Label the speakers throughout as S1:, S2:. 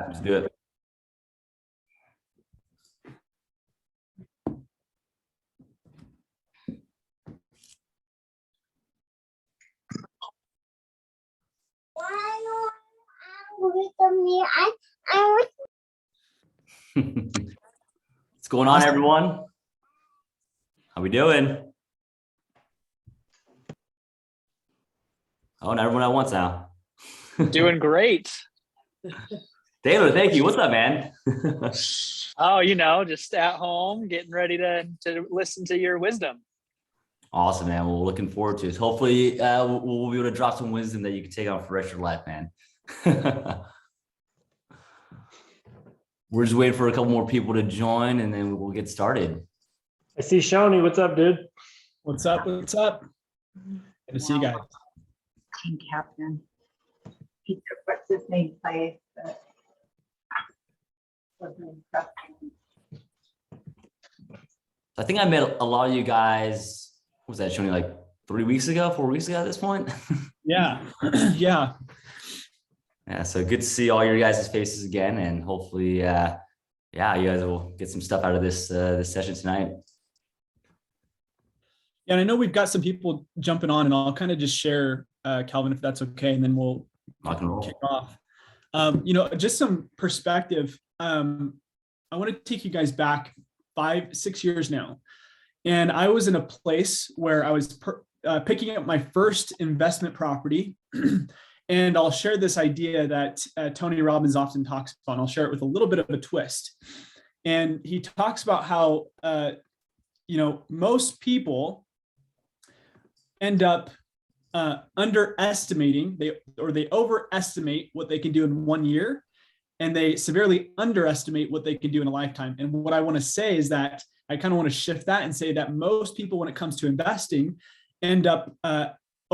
S1: Let's do it. What's going on, everyone? How we doing? Oh, not everyone at once now.
S2: Doing great.
S1: Taylor, thank you. What's up, man?
S2: Oh, just at home, getting ready to listen to your wisdom.
S1: Awesome, man. Well, we're looking forward to it. Hopefully, we'll be able to drop some wisdom that you can take on for the rest of your life, man. We're just waiting for a couple more people to join, and then we'll get started.
S3: I see Shawnee. What's up, dude?
S4: What's up? What's up? Good to see you guys.
S5: Team captain. He took what's his name place, but wasn't impressed.
S1: I think I met a lot of you guys. What was that, Shoni, like 4 weeks ago at this point?
S4: Yeah. Yeah.
S1: Yeah, so good to see all your guys' faces again, and hopefully, you guys will get some stuff out of this session tonight.
S4: Yeah, and I know we've got some people jumping on, and I'll kind of just share, Calvin, if that's okay, and then we'll kick off. Just some perspective. I want to take you guys back 5-6 years now, and I was in a place where I was picking up my first investment property. And I'll share this idea that Tony Robbins often talks about. And I'll share it with a little bit of a twist. And he talks about how, most people end up underestimating, they overestimate what they can do in 1 year, and they severely underestimate what they can do in a lifetime. And what I want to say is that I kind of want to shift that and say that most people, when it comes to investing, end up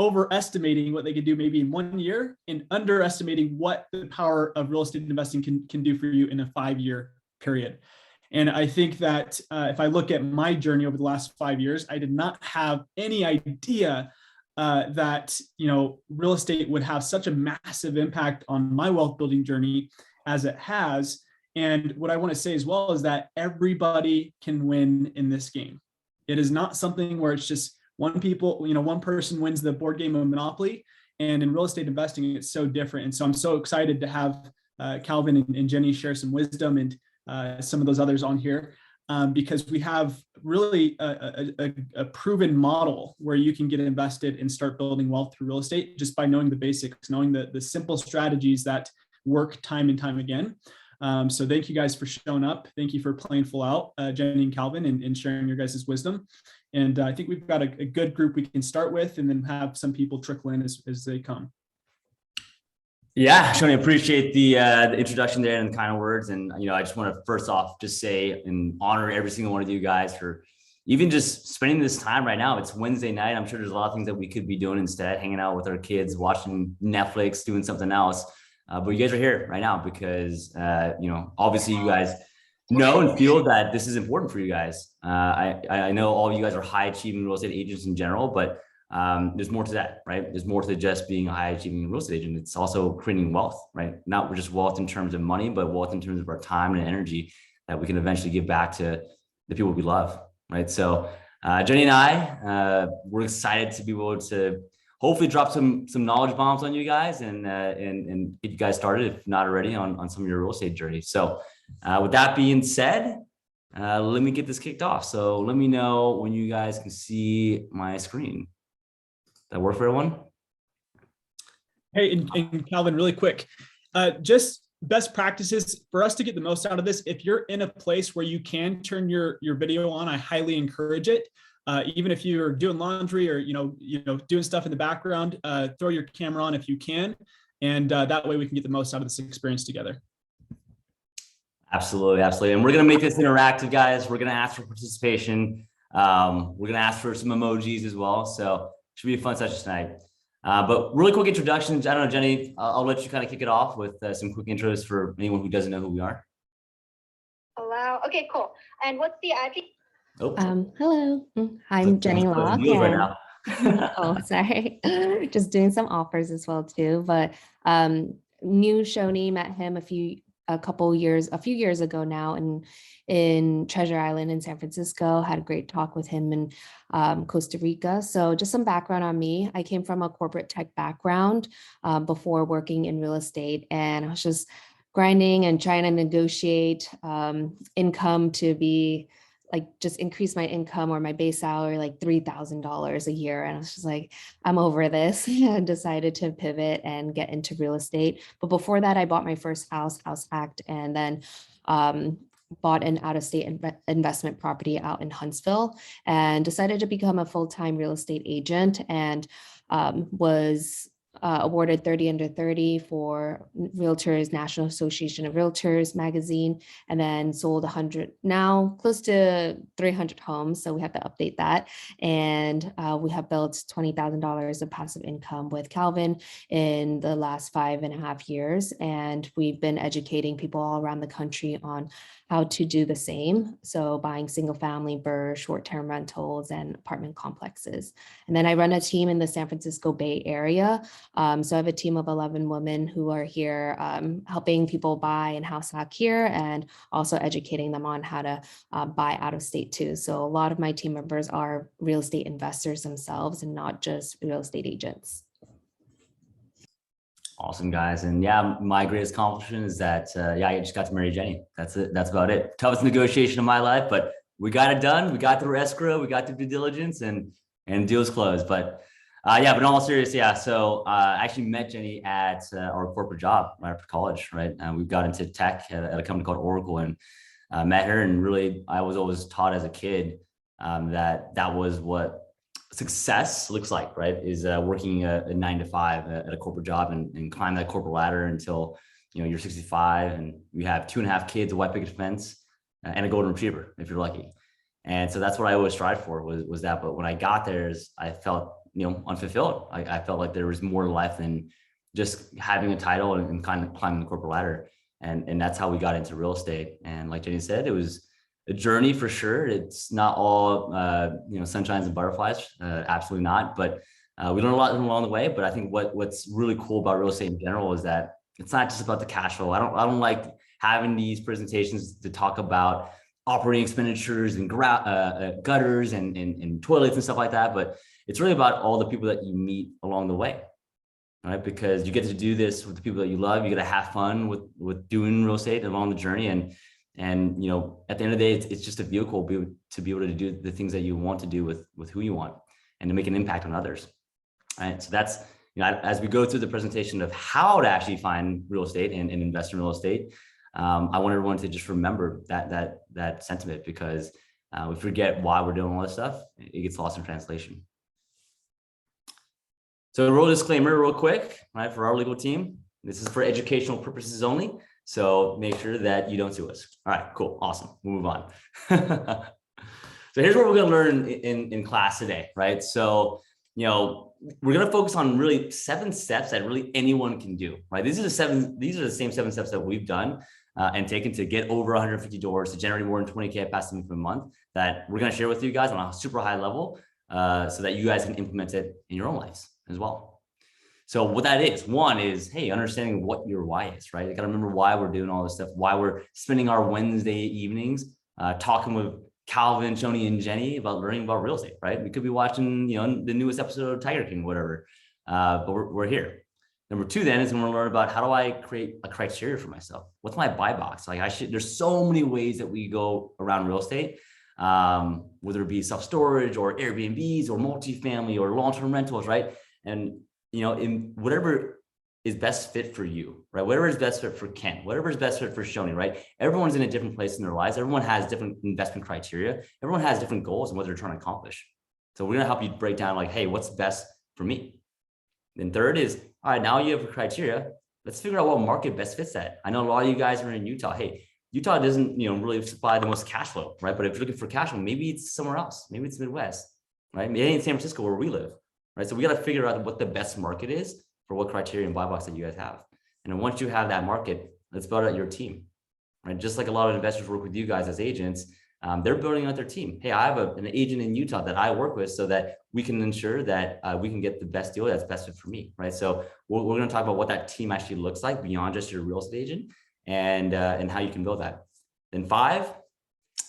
S4: overestimating what they can do maybe in 1 year and underestimating what the power of real estate investing can do for you in a 5-year period. And I think that if I look at my journey over the last 5 years, I did not have any idea that real estate would have such a massive impact on my wealth building journey as it has. And what I want to say as well is that everybody can win in this game. It is not something where it's just one person wins the board game of Monopoly, and in real estate investing, it's so different. And so I'm so excited to have Calvin and Jennie share some wisdom and some of those others on here because we have really a proven model where you can get invested and start building wealth through real estate just by knowing the basics, knowing the simple strategies that work time and time again. So thank you guys for showing up. Thank you for playing full out, Jennie and Calvin, and sharing your guys' wisdom. And I think we've got a good group we can start with and then have some people trickle in as they come.
S1: Yeah, Shoni, appreciate the introduction there and the kind of words. And, I just want to first off just say and honor every single one of you guys for even just spending this time right now. It's Wednesday night. I'm sure there's a lot of things that we could be doing instead, hanging out with our kids, watching Netflix, doing something else. But you guys are here right now because, obviously you guys know and feel that this is important for you guys. I know all of you guys are high achieving real estate agents in general, but there's more to that, right? There's more to just being a high achieving real estate agent. It's also creating wealth, right? Not just wealth in terms of money, but wealth in terms of our time and energy that we can eventually give back to the people we love, right? So Jennie and I, we're excited to be able to hopefully drop some knowledge bombs on you guys and get you guys started, if not already, on some of your real estate journey. So with that being said, let me get this kicked off. So let me know when you guys can see my screen. That work for everyone?
S4: Hey, and Calvin, really quick, just best practices for us to get the most out of this. If you're in a place where you can turn your video on, I highly encourage it. Even if you're doing laundry or doing stuff in the background, throw your camera on if you can, and that way we can get the most out of this experience together.
S1: Absolutely, absolutely. And we're gonna make this interactive, guys. We're gonna ask for participation. We're gonna ask for some emojis as well. So should be a fun session tonight. But really quick introductions. I don't know, Jennie, I'll let you kind of kick it off with some quick intros for anyone who doesn't know who we are.
S6: Wow. Okay, cool. And what's the address?
S1: Oh.
S7: Hello, I'm Jennie Locke.
S1: Right now.
S7: Oh, sorry. Just doing some offers as well too. But new Shoni, met him a a few years ago now in Treasure Island in San Francisco. Had a great talk with him in Costa Rica. So just some background on me. I came from a corporate tech background before working in real estate, and I was just grinding and trying to negotiate income to be like just increase my income or my base salary like $3,000 a year. And I was just like, I'm over this, and decided to pivot and get into real estate. But before that, I bought my first house hacked, and then bought an out-of-state investment property out in Huntsville, and decided to become a full-time real estate agent, and was awarded 30 under 30 for Realtors, National Association of Realtors magazine, and then sold 100, now close to 300 homes. So we have to update that. And we have built $20,000 of passive income with Calvin in the last 5.5 years. And we've been educating people all around the country on how to do the same. So buying single family, BRRRR, short-term rentals, and apartment complexes. And then I run a team in the San Francisco Bay Area. So I have a team of 11 women who are here helping people buy and house hack here, and also educating them on how to buy out of state too. So a lot of my team members are real estate investors themselves and not just real estate agents.
S1: Awesome, guys. And yeah, my greatest accomplishment is that, I just got to marry Jennie. That's it. That's about it. Toughest negotiation of my life, but we got it done. We got through escrow, we got through due diligence, and deals closed. But but in all seriousness, so I actually met Jennie at our corporate job right after college, right? We got into tech at a company called Oracle, and met her. And really, I was always taught as a kid that was what success looks like, right? Is working a 9 to 5 at a corporate job, and climb that corporate ladder until you're 65 and you have 2.5 kids, a white picket fence, and a golden retriever if you're lucky. And so that's what I always strived for was that. But when I got there, I felt unfulfilled. I felt like there was more to life than just having a title and kind of climbing the corporate ladder. And that's how we got into real estate. And like Jennie said, it was a journey for sure. It's not all sunshines and butterflies, absolutely not. But we learned a lot along the way. But I think what's really cool about real estate in general is that it's not just about the cash flow. I don't like having these presentations to talk about operating expenditures and gutters and toilets and stuff like that. But it's really about all the people that you meet along the way, right? Because you get to do this with the people that you love. You get to have fun with doing real estate along the journey. And at the end of the day, it's just a vehicle to be able to do the things that you want to do with who you want, and to make an impact on others. Right. So that's, as we go through the presentation of how to actually find real estate and invest in real estate, I want everyone to just remember that sentiment, because we forget why we're doing all this stuff. It gets lost in translation. So a real disclaimer real quick, right? For our legal team, this is for educational purposes only. So make sure that you don't sue us. All right, cool, awesome. We'll move on. So here's what we're gonna learn in class today, right? So, we're gonna focus on really 7 steps that really anyone can do, right? These are the same 7 steps that we've done and taken to get over 150 doors, to generate more than 20K passive income a month, that we're gonna share with you guys on a super high level, so that you guys can implement it in your own lives as well. So what that is, one is, hey, understanding what your why is, right? You got to remember why we're doing all this stuff, why we're spending our Wednesday evenings talking with Calvin, Shoni, and Jennie about learning about real estate, right? We could be watching, the newest episode of Tiger King, whatever, but we're here. Number 2 then is when we learn about how do I create a criteria for myself? What's my buy box? Like there's so many ways that we go around real estate, whether it be self-storage or Airbnbs or multifamily or long-term rentals, right? And in whatever is best fit for you, right? Whatever is best fit for Ken, whatever is best fit for Shoni, right? Everyone's in a different place in their lives. Everyone has different investment criteria. Everyone has different goals and what they're trying to accomplish. So we're gonna help you break down like, hey, what's best for me? Then third is, all right, now you have a criteria. Let's figure out what market best fits that. I know a lot of you guys are in Utah. Hey, Utah doesn't, really supply the most cash flow, right? But if you're looking for cash flow, maybe it's somewhere else. Maybe it's Midwest, right? Maybe in San Francisco where we live. Right. So we got to figure out what the best market is for what criteria and buy box that you guys have. And then once you have that market, let's build out your team, right? Just like a lot of investors work with you guys as agents, they're building out their team. Hey, I have an agent in Utah that I work with so that we can ensure that we can get the best deal that's best fit for me, right? So we're going to talk about what that team actually looks like beyond just your real estate agent, and how you can build that. Then 5,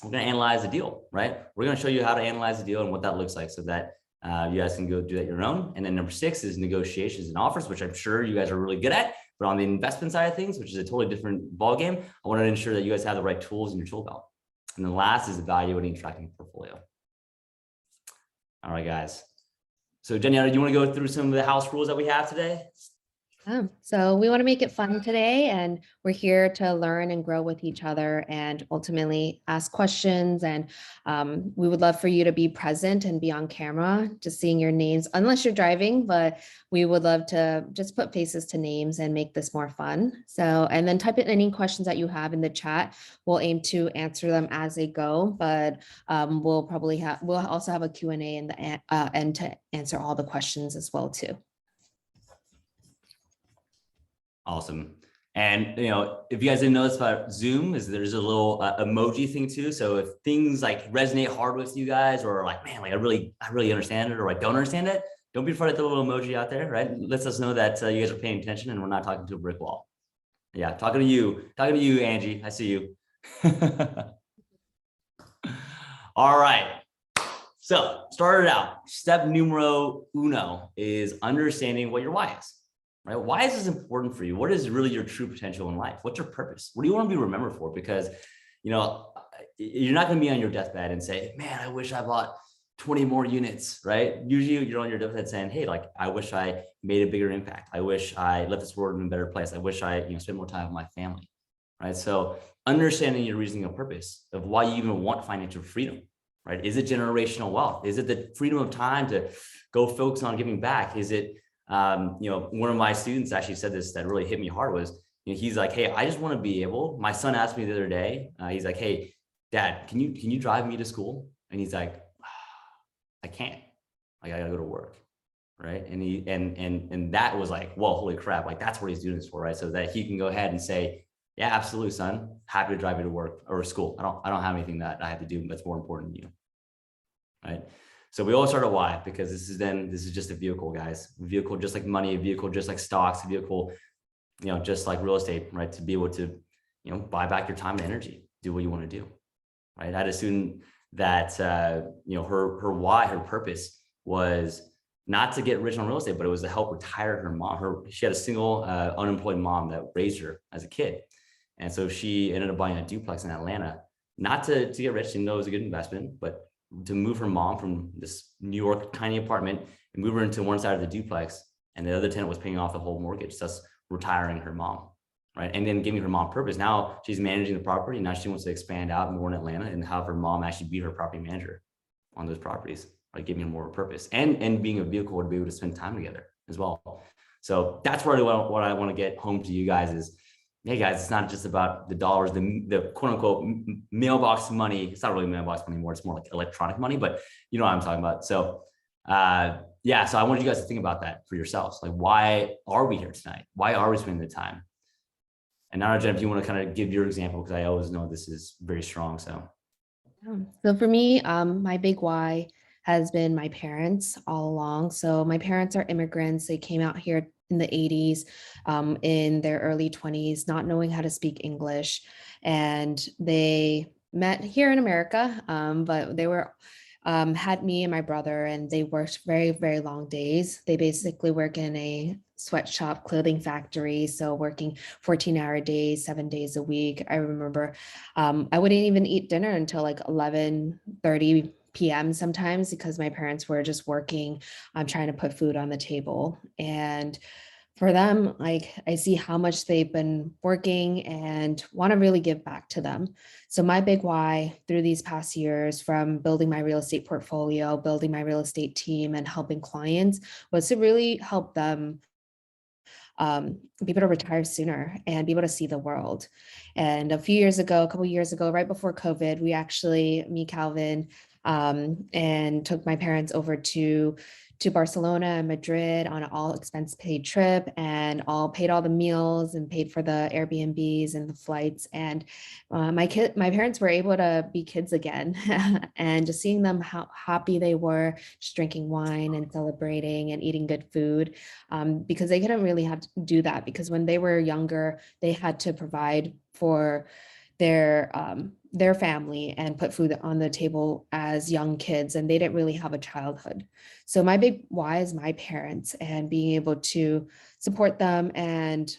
S1: we're going to analyze the deal, right? We're going to show you how to analyze the deal and what that looks like so that you guys can go do that your own. And then number 6 is negotiations and offers, which I'm sure you guys are really good at. But on the investment side of things, which is a totally different ballgame, I want to ensure that you guys have the right tools in your tool belt. And then last is evaluating and tracking the portfolio. All right, guys. So Jennie, do you want to go through some of the house rules that we have today?
S7: So we want to make it fun today, and we're here to learn and grow with each other and ultimately ask questions. And we would love for you to be present and be on camera, just seeing your names, unless you're driving, but we would love to just put faces to names and make this more fun. So, and then type in any questions that you have in the chat. We'll aim to answer them as they go, but we'll also have a Q&A in the end to answer all the questions as well too.
S1: Awesome. And, if you guys didn't know this about Zoom, there's a little emoji thing too. So if things like resonate hard with you guys, or like, man, like I really understand it, or I don't understand it, don't be afraid to throw a little emoji out there, right? It lets us know that you guys are paying attention and we're not talking to a brick wall. Yeah, talking to you, Angie. I see you. All right. So started out, step numero uno is understanding what your why is. Right? Why is this important for you? What is really your true potential in life? What's your purpose? What do you want to be remembered for? Because, you're not going to be on your deathbed and say, man, I wish I bought 20 more units, right? Usually you're on your deathbed saying, hey, like, I wish I made a bigger impact. I wish I left this world in a better place. I wish I, spent more time with my family, right? So understanding your reasoning of purpose of why you even want financial freedom, right? Is it generational wealth? Is it the freedom of time to go focus on giving back? Is it, one of my students actually said this that really hit me hard was, he's like, hey, I just want to be able, my son asked me the other day, he's like, hey, Dad, can you drive me to school? And he's like, I can't, like, I gotta go to work. Right. And he, and that was like, well, holy crap. Like, that's what he's doing this for. Right. So that he can go ahead and say, yeah, absolutely, son, happy to drive you to work or school. I don't have anything that I have to do that's more important than you. Right. So we all start at why, because this is just a vehicle, guys. A vehicle just like money, a vehicle just like stocks, a vehicle, just like real estate, right? To be able to, buy back your time and energy, do what you want to do, right? I had a student that, her why, her purpose was not to get rich on real estate, but it was to help retire her mom. She had a single unemployed mom that raised her as a kid. And so she ended up buying a duplex in Atlanta, not to get rich, even though it was a good investment, but to move her mom from this New York tiny apartment and move her into one side of the duplex. And the other tenant was paying off the whole mortgage, thus retiring her mom, right? And then giving her mom purpose. Now she's managing the property. Now she wants to expand out more in Atlanta and have her mom actually be her property manager on those properties, like giving her more purpose and being a vehicle to be able to spend time together as well. So that's really what I want to get home to you guys is, hey guys, it's not just about the dollars, the quote unquote mailbox money. It's not really mailbox money anymore. It's more like electronic money, but you know what I'm talking about. So yeah, so I want you guys to think about that for yourselves. Like, why are we here tonight? Why are we spending the time? And now, Jen, if you want to kind of give your example, because I always know this is very strong. So
S7: for me, my big why has been my parents all along. So my parents are immigrants. They came out here in the 80s, in their early 20s, not knowing how to speak English. And they met here in America, but they were had me and my brother, and they worked very, very long days. They basically work in a sweatshop clothing factory. So working 14-hour days, 7 days a week. I remember I wouldn't even eat dinner until like 11:30 p.m. sometimes because my parents were just working, trying to put food on the table. And for them, like, I see how much they've been working and want to really give back to them. So my big why through these past years, from building my real estate portfolio, building my real estate team, and helping clients, was to really help them be able to retire sooner and be able to see the world. And a couple years ago, right before COVID, we actually, me, Calvin, and took my parents over to to Barcelona and Madrid on an all expense paid trip, and all paid all the meals and paid for the Airbnbs and the flights. And my parents were able to be kids again, and just seeing them how happy they were, just drinking wine and celebrating and eating good food, because they couldn't really have to do that, because when they were younger, they had to provide for their family and put food on the table as young kids, and they didn't really have a childhood. So my big why is my parents, and being able to support them and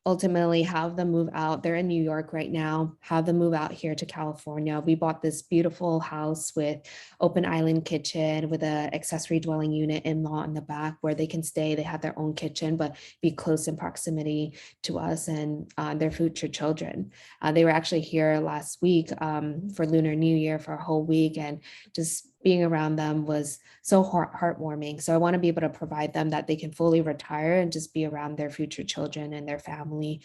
S7: ultimately have them move out. They're in New York right now, have them move out here to California. We bought this beautiful house with open island kitchen with an accessory dwelling unit in-law in the back where they can stay. They have their own kitchen, but be close in proximity to us and their future children. They were actually here last week for Lunar New Year for a whole week, and just being around them was so heartwarming. So I want to be able to provide them that they can fully retire and just be around their future children and their family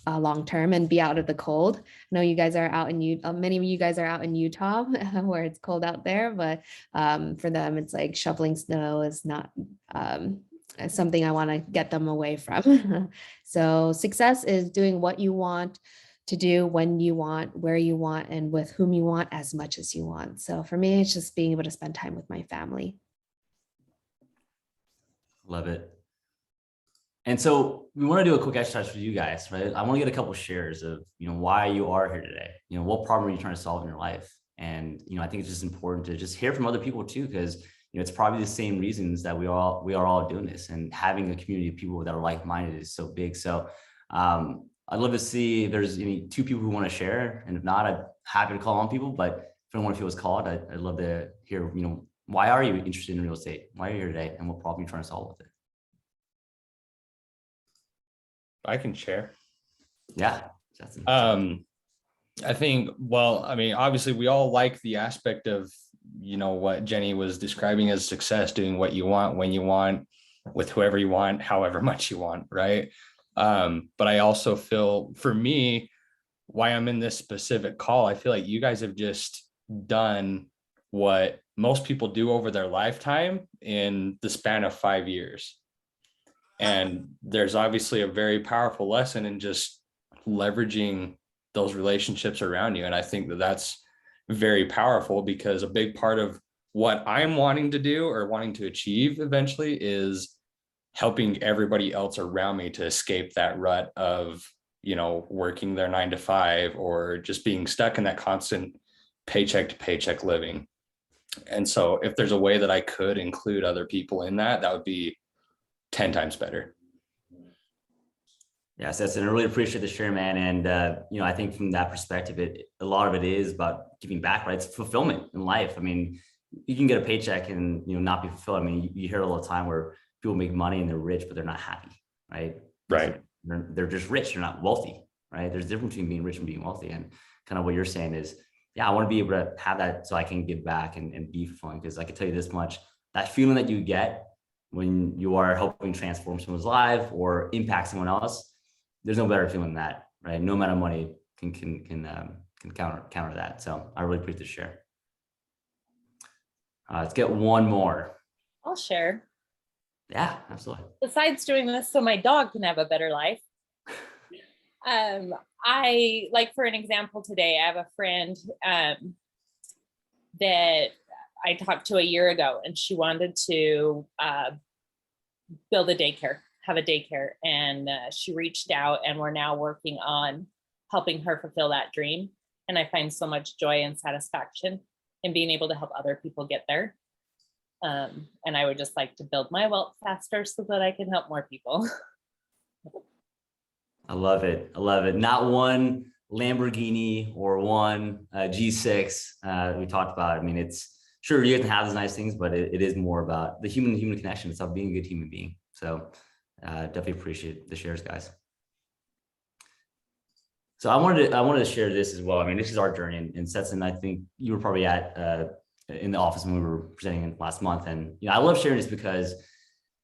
S7: long term, and be out of the cold. I know you guys are out in many of you guys are out in Utah where it's cold out there, but for them it's like shoveling snow is not something I want to get them away from. So success is doing what you want to do, when you want, where you want, and with whom you want, as much as you want. So for me, it's just being able to spend time with my family.
S1: Love it. And so we want to do a quick exercise for you guys, right? I want to get a couple of shares of, why you are here today. What problem are you trying to solve in your life? And, I think it's just important to just hear from other people too, because, it's probably the same reasons that we are all doing this, and having a community of people that are like-minded is so big. So, I'd love to see if there's any two people who want to share. And if not, I'm happy to call on people, but if anyone feels called, I'd love to hear, why are you interested in real estate? Why are you here today? And what problem you're trying to solve with it?
S8: I can share.
S1: Yeah.
S8: I think, obviously we all like the aspect of, what Jennie was describing as success, doing what you want, when you want, with whoever you want, however much you want, right? But I also feel, for me, why I'm in this specific call, I feel like you guys have just done what most people do over their lifetime in the span of 5 years. And there's obviously a very powerful lesson in just leveraging those relationships around you. And I think that that's very powerful, because a big part of what I'm wanting to do or wanting to achieve eventually is helping everybody else around me to escape that rut of, working their 9 to 5 or just being stuck in that constant paycheck to paycheck living. And so if there's a way that I could include other people in that, that would be 10 times better.
S1: Yes, that's, and I really appreciate the share, man. And, I think from that perspective, a lot of it is about giving back, right? It's fulfillment in life. I mean, you can get a paycheck and, not be fulfilled. I mean, you hear it all the time where people make money and they're rich, but they're not happy, right?
S8: Right.
S1: They're just rich. They're not wealthy, right? There's a difference between being rich and being wealthy. And kind of what you're saying is, yeah, I want to be able to have that so I can give back and be fulfilling. Because I can tell you this much, that feeling that you get when you are helping transform someone's life or impact someone else, there's no better feeling than that, right? No amount of money can counter that. So I really appreciate the share. Let's get one more.
S9: I'll share.
S1: Yeah, absolutely.
S9: Besides doing this so my dog can have a better life, I, like, for an example, today I have a friend that I talked to a year ago, and she wanted to build a daycare, have a daycare, and she reached out, and we're now working on helping her fulfill that dream. And I find so much joy and satisfaction in being able to help other people get there. And I would just like to build my wealth faster so that I can help more people.
S1: I love it. I love it. Not one Lamborghini or one G6 we talked about. I mean, it's sure you can have those nice things, but it is more about the human connection. It's about being a good human being. So definitely appreciate the shares, guys. So I wanted to share this as well. I mean, this is our journey in Stetson. I think you were probably at in the office when we were presenting last month. And, I love sharing this because,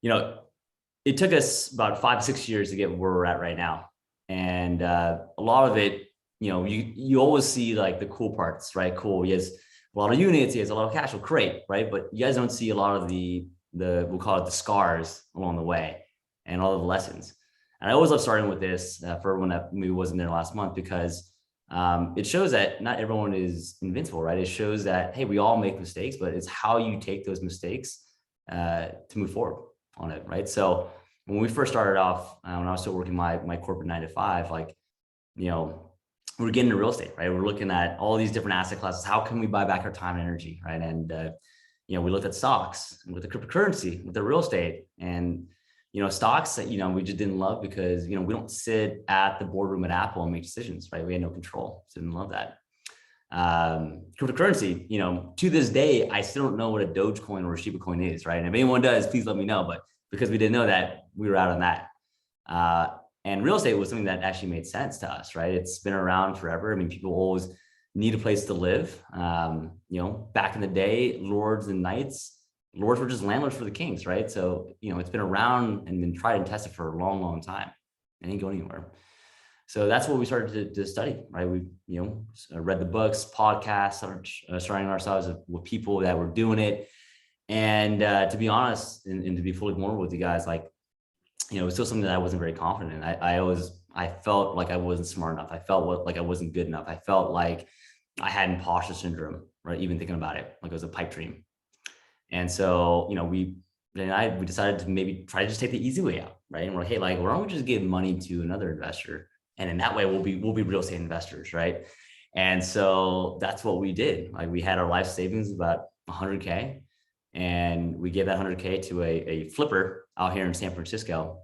S1: it took us about 5 to 6 years to get where we're at right now. And a lot of it, you always see like the cool parts, right? Cool. Yes. a lot of units, he has a lot of cash flow, great, right? But you guys don't see a lot of the we'll call it the scars along the way and all of the lessons. And I always love starting with this for everyone that maybe wasn't there last month, because it shows that not everyone is invincible, right? It shows that, hey, we all make mistakes, but it's how you take those mistakes to move forward on it, right? So when we first started off, when I was still working my corporate 9 to 5, like, you know, we're getting into real estate, right? We're looking at all these different asset classes. How can we buy back our time and energy, right? And, you know, we looked at stocks with the cryptocurrency, with the real estate, and, you know, stocks that, you know, we just didn't love because, you know, we don't sit at the boardroom at Apple and make decisions, right? We had no control. So didn't love that. Cryptocurrency, you know, to this day, I still don't know what a Dogecoin or a Shiba coin is, right? And if anyone does, please let me know. But because we didn't know that, we were out on that. And real estate was something that actually made sense to us, right? It's been around forever. I mean, people always need a place to live. You know, back in the day, lords and knights, lords were just landlords for the kings, right? So, you know, it's been around and been tried and tested for a long, long time. It ain't going anywhere. So that's what we started to study, right? We, you know, read the books, podcasts, surrounding ourselves with people that were doing it. And to be honest, and to be fully vulnerable with you guys, like, you know, it's still something that I wasn't very confident in. I felt like I wasn't smart enough. I felt like I wasn't good enough. I felt like I had imposter syndrome, right? Even thinking about it, like it was a pipe dream. And so, you know, we decided to maybe try to just take the easy way out, right? And we're like, hey, like, why don't we just give money to another investor? And in that way, we'll be real estate investors, right? And so that's what we did. Like, we had our life savings about 100K, and we gave that 100K to a flipper out here in San Francisco.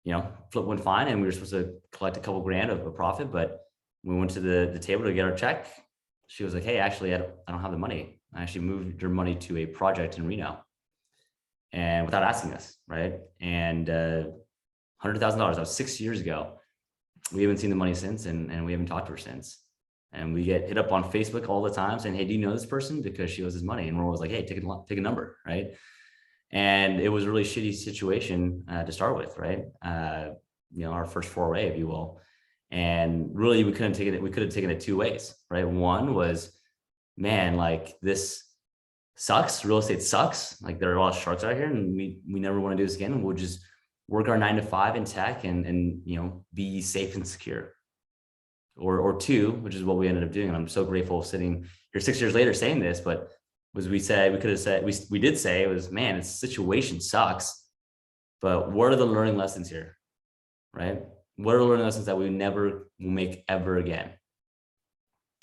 S1: You know, flip went fine, and we were supposed to collect a couple grand of a profit. But when we went to the table to get our check, she was like, hey, actually, I don't have the money. I actually moved your money to a project in Reno, and without asking us, right? And $100,000, that was 6 years ago. We haven't seen the money since, and we haven't talked to her since. And we get hit up on Facebook all the time saying, hey, do you know this person? Because she owes us money. And we're always like, hey, take a number, right? And it was a really shitty situation to start with, right? You know, our first foray, if you will. And really, we could have taken it two ways, right? One was, man, like, this sucks. Real estate sucks. Like, there are a lot of sharks out here, and we never want to do this again. And we'll just work our 9 to 5 in tech and you know, be safe and secure. Or two, which is what we ended up doing. And I'm so grateful sitting here 6 years later saying this, but we did say it was, man, this situation sucks, but what are the learning lessons here, right? What are the learning lessons that we never will make ever again?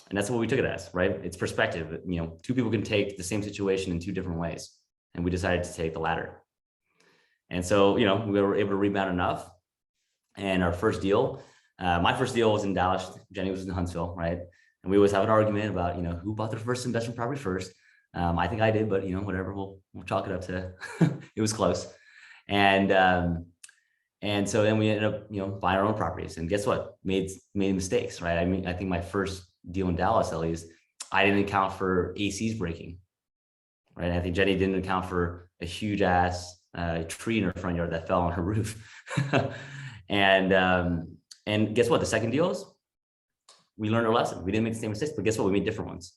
S1: And that's what we took it as, right? It's perspective. You know, two people can take the same situation in two different ways. And we decided to take the latter. And so, you know, we were able to rebound enough. And our first deal, my first deal was in Dallas. Jennie was in Huntsville, right? And we always have an argument about, you know, who bought their first investment property first. I think I did, but, you know, whatever, we'll chalk it up to it was close. And so then we ended up, you know, buying our own properties. And guess what? Made mistakes, right? I mean, I think my first deal in Dallas, at least, I didn't account for ACs breaking, right? I think Jennie didn't account for a huge ass tree in her front yard that fell on her roof. And guess what? The second deal is, we learned our lesson. We didn't make the same mistakes, but guess what? We made different ones.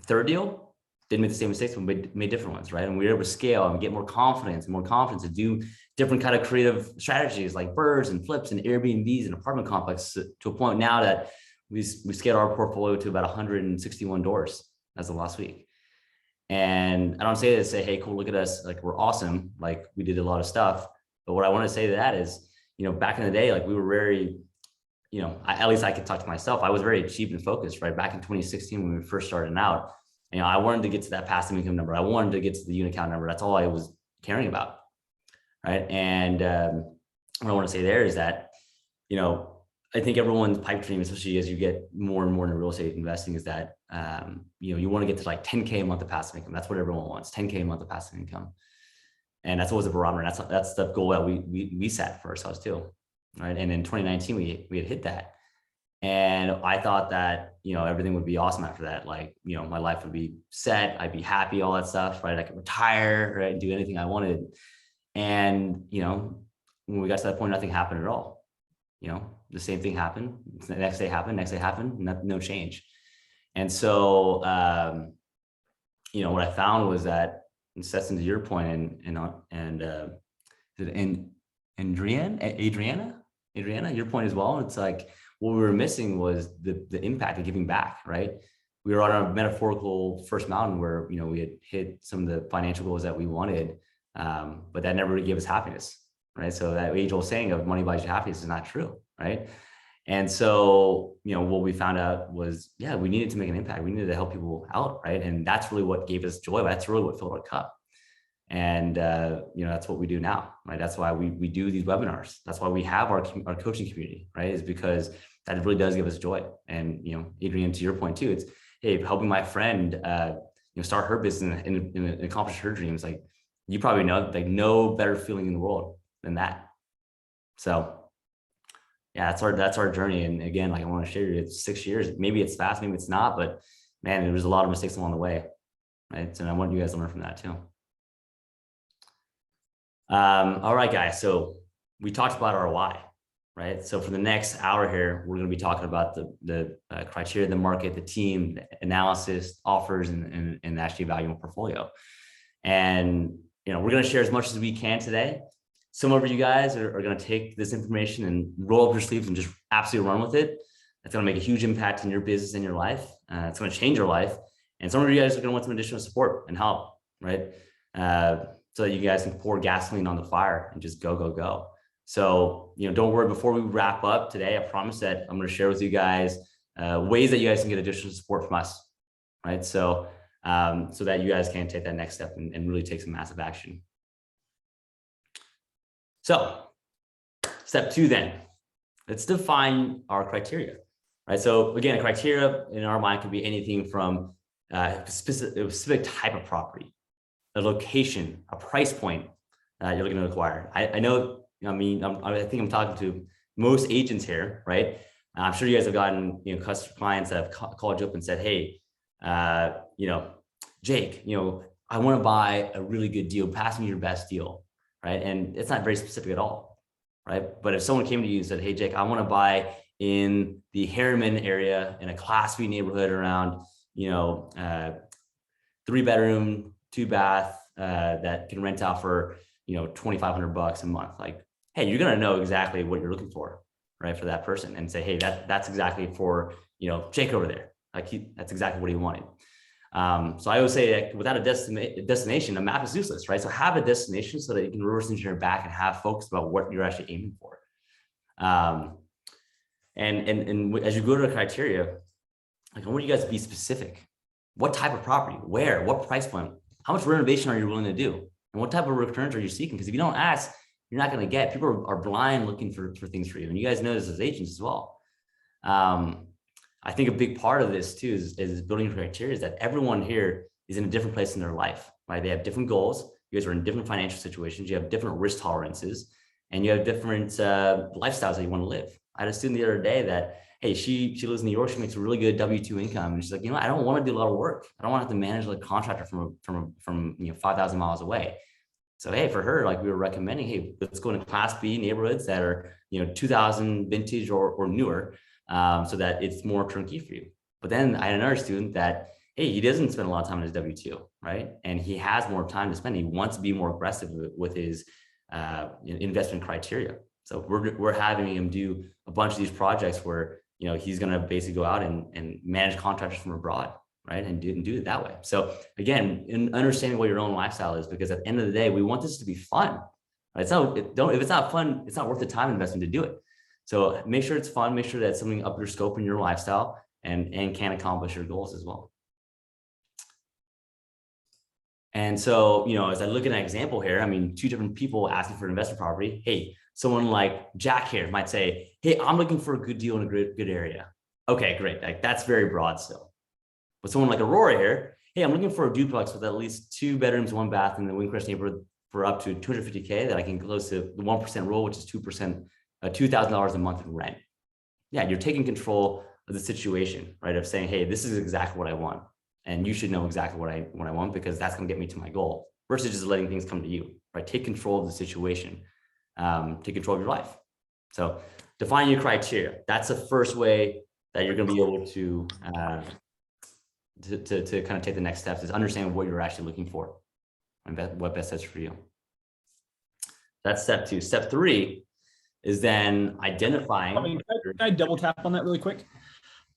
S1: Third deal, didn't make the same mistakes, but made different ones, right? And we were able to scale and get more confidence to do different kind of creative strategies like birds and flips and Airbnbs and apartment complexes, to a point now that we scaled our portfolio to about 161 doors as of last week. And I don't say this to say, hey, cool, look at us, like, we're awesome, like, we did a lot of stuff. But what I want to say to that is, you know, back in the day, like, we were very, you know, at least I could talk to myself, I was very achievement focused, right? Back in 2016, when we first started out, you know, I wanted to get to that passive income number. I wanted to get to the unit count number. That's all I was caring about, right? And what I want to say there is that, you know, I think everyone's pipe dream, especially as you get more and more into real estate investing, is that, you know, you want to get to like 10K a month of passive income. That's what everyone wants, 10K a month of passive income. And that's always a barometer. That's the goal that we set for ourselves too, right? And in 2019, we had hit that. And I thought that, you know, everything would be awesome after that. Like, you know, my life would be set. I'd be happy, all that stuff, right? I could retire, right? Do anything I wanted. And, you know, when we got to that point, nothing happened at all. You know, the same thing happened. The next day happened, no change. And so, you know, what I found was that, and Sesson, to your point, Adriana, your point as well. It's like what we were missing was the impact of giving back, right? We were on a metaphorical first mountain where, you know, we had hit some of the financial goals that we wanted, but that never gave us happiness, right? So that age-old saying of money buys you happiness is not true, right? And so, you know, what we found out was, yeah, we needed to make an impact. We needed to help people out, right? And that's really what gave us joy. That's really what filled our cup. And, you know, that's what we do now, right? That's why we do these webinars. That's why we have our coaching community, right? Is because that really does give us joy. And, you know, Adrian, to your point too, it's, hey, helping my friend, you know, start her business and accomplish her dreams. Like, you probably know, like, no better feeling in the world than that. So yeah, that's our journey. And again, like, I want to share you, it's 6 years. Maybe it's fast, maybe it's not, but man, there was a lot of mistakes along the way, right? So I want you guys to learn from that too. All right, guys. So we talked about our why, right? So for the next hour here, we're going to be talking about the criteria, the market, the team, the analysis, offers, and actually evaluating a portfolio. And, you know, we're going to share as much as we can today. Some of you guys are going to take this information and roll up your sleeves and just absolutely run with it. It's going to make a huge impact in your business and your life. It's going to change your life. And some of you guys are going to want some additional support and help, right? So that you guys can pour gasoline on the fire and just go. So, you know, don't worry, before we wrap up today, I promise that I'm going to share with you guys ways that you guys can get additional support from us, right? So, so that you guys can take that next step and really take some massive action. So step 2 then, let's define our criteria, right? So again, a criteria in our mind could be anything from a specific type of property, a location, a price point that you're looking to acquire. I know, I mean, I think I'm talking to most agents here, right? I'm sure you guys have gotten, you know, clients that have called you up and said, hey, you know, Jake, you know, I want to buy a really good deal, pass me your best deal, right? And it's not very specific at all, right? But if someone came to you and said, hey, Jake, I want to buy in the Harriman area in a Class B neighborhood around, you know, 3-bedroom, 2-bath, that can rent out for, you know, $2,500 a month. Like, hey, you're going to know exactly what you're looking for, right? For that person, and say, hey, that's exactly for, you know, Jake over there. Like, that's exactly what he wanted. So I always say that without a destination, a map is useless, right? So have a destination so that you can reverse engineer back and have focus about what you're actually aiming for. And as you go to the criteria, like, I want you guys to be specific. What type of property, where, what price point, how much renovation are you willing to do? And what type of returns are you seeking? Because if you don't ask, you're not going to get. People are blind looking for things for you. And you guys know this as agents as well. I think a big part of this too is building criteria is that everyone here is in a different place in their life, right? They have different goals. You guys are in different financial situations. You have different risk tolerances, and you have different lifestyles that you want to live. I had a student the other day that, hey, she lives in New York. She makes a really good W-2 income. And she's like, you know, I don't want to do a lot of work. I don't want to have to manage like a contractor from you know, 5,000 miles away. So, hey, for her, like, we were recommending, hey, let's go into Class B neighborhoods that are, you know, 2000 vintage or newer, so that it's more turnkey for you. But then I had another student that, hey, he doesn't spend a lot of time on his W-2, right? And he has more time to spend. He wants to be more aggressive with his investment criteria. So we're having him do a bunch of these projects where, you know, he's going to basically go out and manage contractors from abroad, right? And do it that way. So again, in understanding what your own lifestyle is, because at the end of the day, we want this to be fun, right? So if it's not fun, it's not worth the time investment to do it. So make sure it's fun, make sure that's something up your scope in your lifestyle and can accomplish your goals as well. And so, you know, as I look at an example here, I mean, 2 different people asking for an investment property. Hey, someone like Jack here might say, hey, I'm looking for a good deal in a good area. Okay, great. Like, that's very broad still. But someone like Aurora here, hey, I'm looking for a duplex with at least 2 bedrooms, 1 bath in the Windcrest neighborhood for up to $250K that I can close to the 1% rule, which is 2%, $2,000 a month in rent. Yeah, you're taking control of the situation, right? Of saying, hey, this is exactly what I want. And you should know exactly what I want, because that's going to get me to my goal, versus just letting things come to you, right? Take control of the situation, take control of your life. So define your criteria. That's the first way that you're going to be able to to kind of take the next steps is understanding what you're actually looking for and what best fits for you. That's step 2. Step 3 is then identifying.
S4: Can I double tap on that really quick?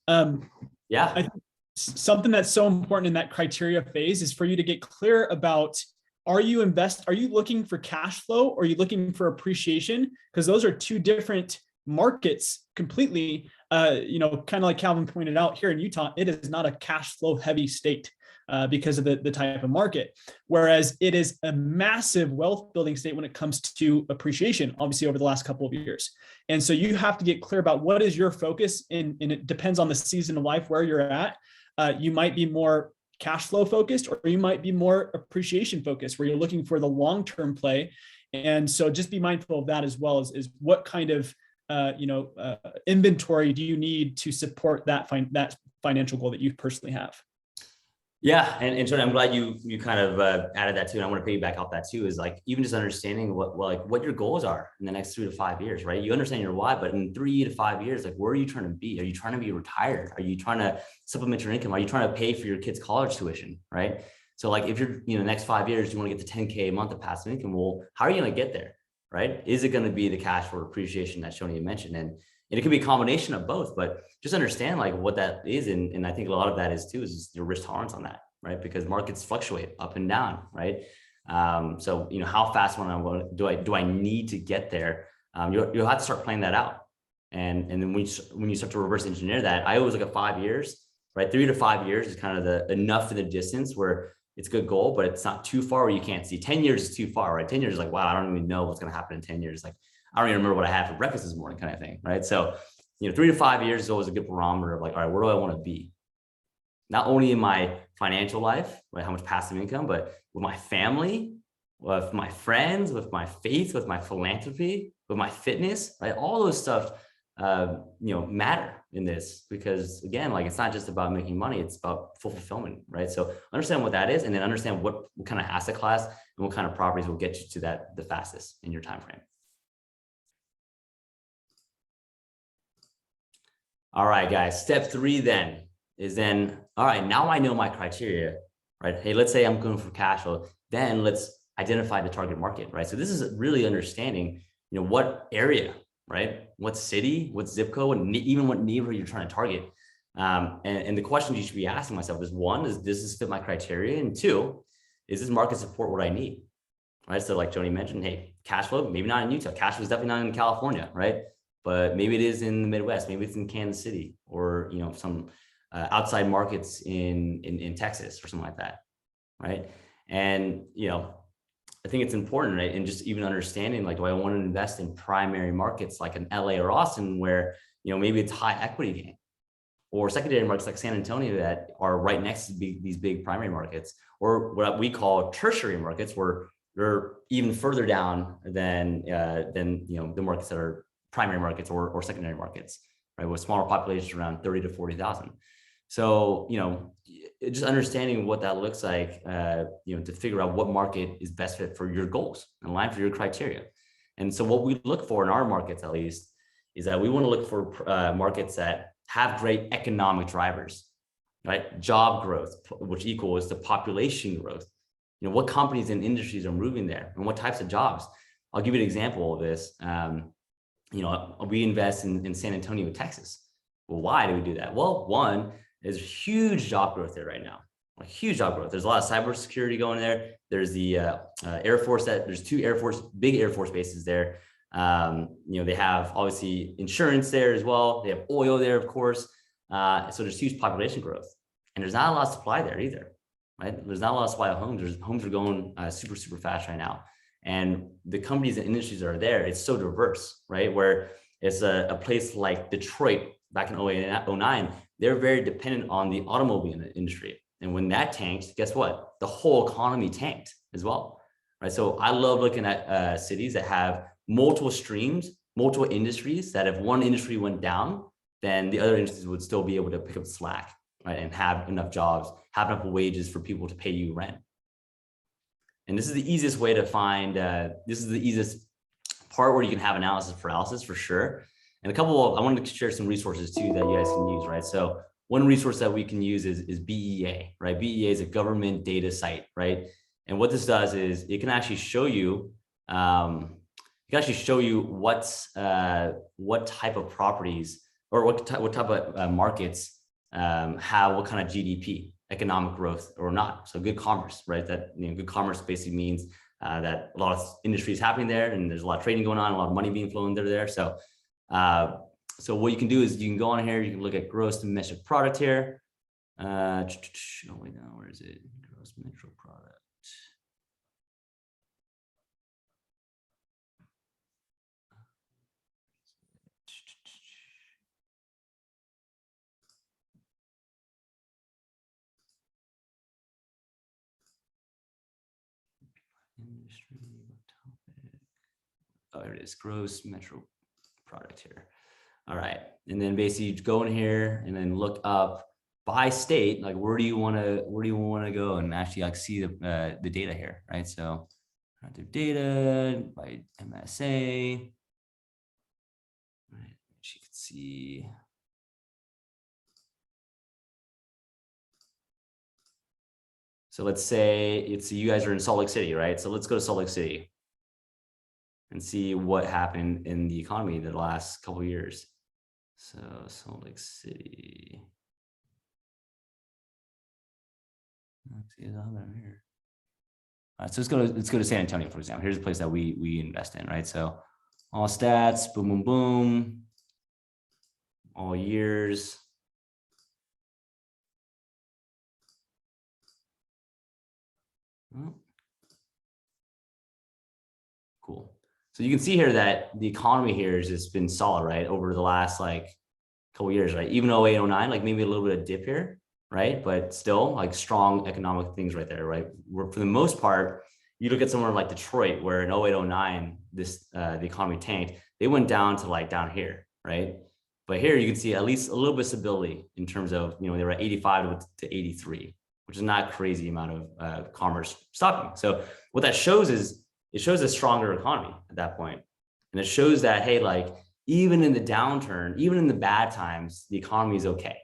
S1: Yeah.
S4: I think something that's so important in that criteria phase is for you to get clear about, are you looking for cash flow or are you looking for appreciation? Because those are 2 different markets completely. Kind of like Calvin pointed out, here in Utah, it is not a cash flow heavy state because of the type of market. Whereas it is a massive wealth building state when it comes to appreciation, obviously over the last couple of years. And so you have to get clear about what is your focus, and it depends on the season of life where you're at. You might be more cash flow focused, or you might be more appreciation focused, where you're looking for the long-term play. And so just be mindful of that, as well as what kind of inventory do you need to support that financial goal that you personally have.
S1: Yeah, and Tony, I'm glad you kind of added that too, and I want to piggyback off that too. Is like even just understanding what your goals are in the next 3 to 5 years, right? You understand your why, but in 3 to 5 years, like where are you trying to be? Are you trying to be retired? Are you trying to supplement your income? Are you trying to pay for your kids' college tuition, right? So like if you're next 5 years, you want to get to 10K a month of passive income. Well, how are you going to get there, right? Is it going to be the cash for appreciation that Shoni mentioned? And it could be a combination of both, but just understand like what that is. And I think a lot of that is too, is just your risk tolerance on that, right? Because markets fluctuate up and down, right? So, how fast do I need to get there? You'll have to start planning that out. And then when you start to reverse engineer that, I always look at 5 years, right? 3 to 5 years is kind of the enough in the distance where it's a good goal, but it's not too far where you can't see. 10 years is too far, right? 10 years is like, wow, I don't even know what's going to happen in 10 years. Like, I don't even remember what I had for breakfast this morning, kind of thing, right? So, 3 to 5 years is always a good barometer of like, all right, where do I want to be? Not only in my financial life, right, how much passive income, but with my family, with my friends, with my faith, with my philanthropy, with my fitness, right? All those stuff, matter in this, because again, like it's not just about making money, it's about full fulfillment, right? So understand what that is, and then understand what kind of asset class and what kind of properties will get you to that the fastest in your time frame. All right, guys, step 3 then is all right, now I know my criteria, right? Hey, let's say I'm going for cash flow, then let's identify the target market, right? So this is really understanding, what area, right? What city, what zip code, and even what neighborhood you're trying to target. And the questions you should be asking myself is, 1, does this fit my criteria? And 2, is this market support what I need, right? So like Joni mentioned, hey, cash flow, maybe not in Utah. Cash flow is definitely not in California, right? But maybe it is in the Midwest, maybe it's in Kansas City, or some outside markets in Texas or something like that, right? And I think it's important, right? And just even understanding, like, do I want to invest in primary markets like in LA or Austin, where maybe it's high equity gain, or secondary markets like San Antonio that are right next to these big primary markets, or what we call tertiary markets, where they're even further down than the markets that are primary markets or secondary markets, right? With smaller populations around 30 to 40,000. So, just understanding what that looks like, to figure out what market is best fit for your goals and align for your criteria. And so what we look for in our markets, at least, is that we want to look for markets that have great economic drivers, right? Job growth, which equals the population growth. What companies and industries are moving there and what types of jobs. I'll give you an example of this. We invest in San Antonio, Texas. Well, why do we do that? Well, 1, there's huge job growth there right now. Huge job growth. There's a lot of cybersecurity going there. There's the Air Force there's 2 big Air Force bases there. They have obviously insurance there as well. They have oil there, of course. So there's huge population growth, and there's not a lot of supply there either, right? There's not a lot of supply of homes. Homes are going super, super fast right now. And the companies and industries that are there, it's so diverse, right? Where it's a place like Detroit back in 2008 and 2009, they're very dependent on the automobile industry. And when that tanked, guess what? The whole economy tanked as well, right? So I love looking at cities that have multiple streams, multiple industries, that if one industry went down, then the other industries would still be able to pick up the slack, right? And have enough jobs, have enough wages for people to pay you rent. And this is the easiest way to find, this is the easiest part where you can have analysis paralysis for sure. And I wanted to share some resources too that you guys can use, right? So one resource that we can use is BEA, right? BEA is a government data site, right? And what this does is it can actually show you, what type of properties or what type of markets have what kind of GDP, economic growth or not. So good commerce, right? That, you know, good commerce basically means that a lot of industry is happening there, and there's a lot of trading going on, a lot of money being flown there. So, so what you can do is you can go on here, you can look at gross domestic product here. Oh wait, no, where is it? Gross domestic product. Industry topic. Oh, there it is. Gross metro product here. All right, and then basically go in here and then look up by state, like where do you want to go and actually like see the data here, right? So the data by MSA, right? You can see. So let's say you guys are in Salt Lake City, right? So let's go to Salt Lake City and see what happened in the economy in the last couple of years. So Salt Lake City. Let's see, it's on there here. All right, so let's go to San Antonio, for example. Here's a place that we invest in, right? So all stats, boom, boom, boom, all years. Oh. Cool. So you can see here that the economy here has just been solid, right? Over the last like couple years, right? Even 08, 09, like maybe a little bit of dip here, right? But still like strong economic things right there, right? Where for the most part, you look at somewhere like Detroit, where in 08, 09, the economy tanked, they went down to like down here, right? But here you can see at least a little bit of stability in terms of, you know, they were at 85 to 83, which is not a crazy amount of commerce stopping. So what that shows is it shows a stronger economy at that point. And it shows that, hey, like even in the downturn, even in the bad times, the economy is okay,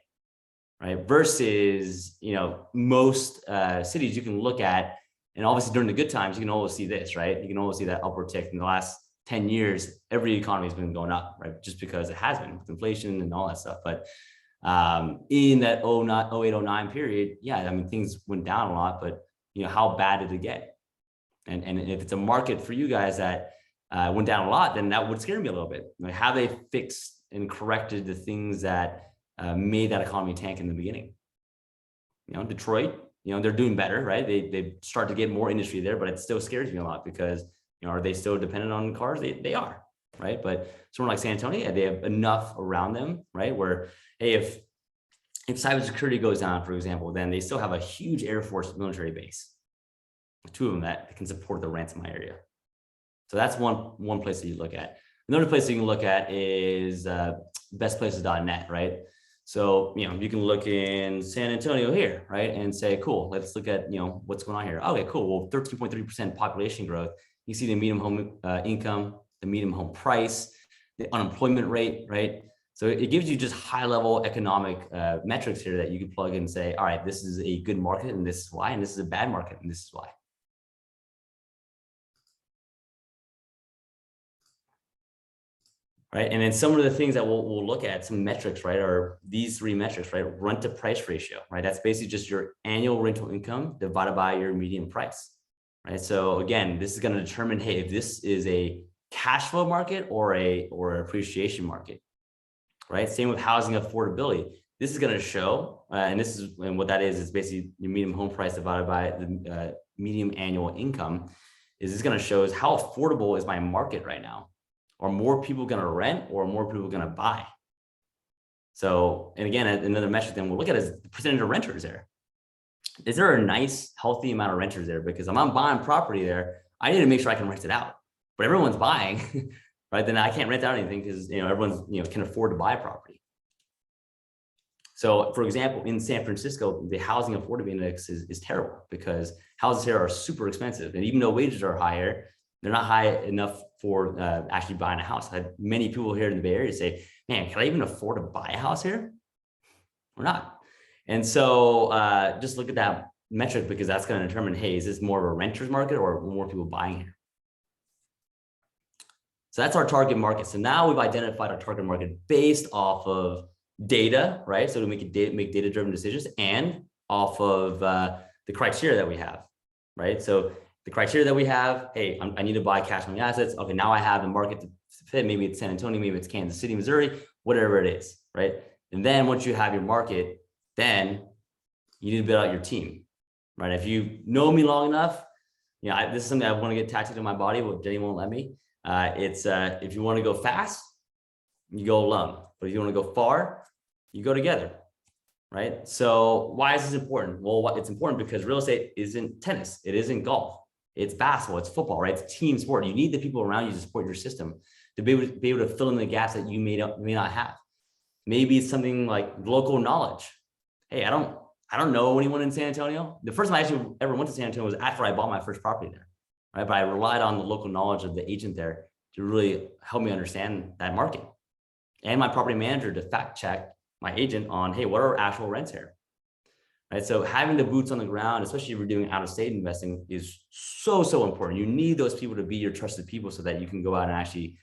S1: right? Versus, you know, most cities you can look at, and obviously during the good times, you can always see this, right? You can always see that upward tick. In the last 10 years, every economy has been going up, right? Just because it has been with inflation and all that stuff. But in that 08, 09 period, yeah, I mean, things went down a lot, but you know, how bad did it get? And if it's a market for you guys that went down a lot, then that would scare me a little bit. Like, how they fixed and corrected the things that made that economy tank in the beginning. You know, Detroit, you know, they're doing better, right? They start to get more industry there, but it still scares me a lot because, you know, are they still dependent on cars? They are, right? But somewhere like San Antonio, yeah, they have enough around them, right? Where, hey, if cybersecurity goes down, for example, then they still have a huge Air Force military base, 2 of them that can support the ransomware area. So that's one place that you look at. Another place you can look at is bestplaces.net, right? So, you know, you can look in San Antonio here, right? And say, cool, let's look at, you know, what's going on here. Okay, cool. Well, 13.3% population growth. You see the median home income, the median home price, the unemployment rate, right? So it gives you just high level economic metrics here that you can plug in and say, all right, this is a good market and this is why, and this is a bad market and this is why. Right. And then some of the things that we'll look at, some metrics, right, are these 3 metrics, right? Rent to price ratio, right? That's basically just your annual rental income divided by your median price, right? So again, this is going to determine, hey, if this is a cash flow market or an appreciation market, right? Same with housing affordability. This is going to show, and what that is basically your median home price divided by the median annual income. Is this going to show is how affordable is my market right now? Are more people going to rent or are more people going to buy? So, and again, another metric then we'll look at is the percentage of renters there. Is there a nice, healthy amount of renters there? Because if I'm buying property there, I need to make sure I can rent it out. But everyone's buying, right? Then I can't rent out anything because, you know, everyone's, you know, can afford to buy property. So, for example, in San Francisco, the housing affordability index is terrible because houses here are super expensive. And even though wages are higher, they're not high enough for actually buying a house. I had many people here in the Bay Area say, man, can I even afford to buy a house here? We're not. And so just look at that metric, because that's going to determine, hey, is this more of a renter's market or more people buying here? So that's our target market. So now we've identified our target market based off of data, right? So to make data-driven decisions and off of the criteria that we have, right? So the criteria that we have, hey, I need to buy cash flowing assets. Okay, now I have the market to fit. Maybe it's San Antonio, maybe it's Kansas City, Missouri, whatever it is, right? And then once you have your market, then you need to build out your team, right? If you know me long enough, you know, this is something I want to get tattooed in my body, but Jennie won't let me. If you want to go fast, you go alone. But if you want to go far, you go together, right? So why is this important? Well, it's important because real estate isn't tennis. It isn't golf. It's basketball. It's football, right? It's a team sport. You need the people around you to support your system, to be able to fill in the gaps that you may not have. Maybe it's something like local knowledge. Hey, I don't know anyone in San Antonio. The first time I actually ever went to San Antonio was after I bought my first property there, right? But I relied on the local knowledge of the agent there to really help me understand that market, and my property manager to fact check my agent on, hey, what are actual rents here, right? So having the boots on the ground, especially if you're doing out-of-state investing, is so important. You need those people to be your trusted people so that you can go out and actually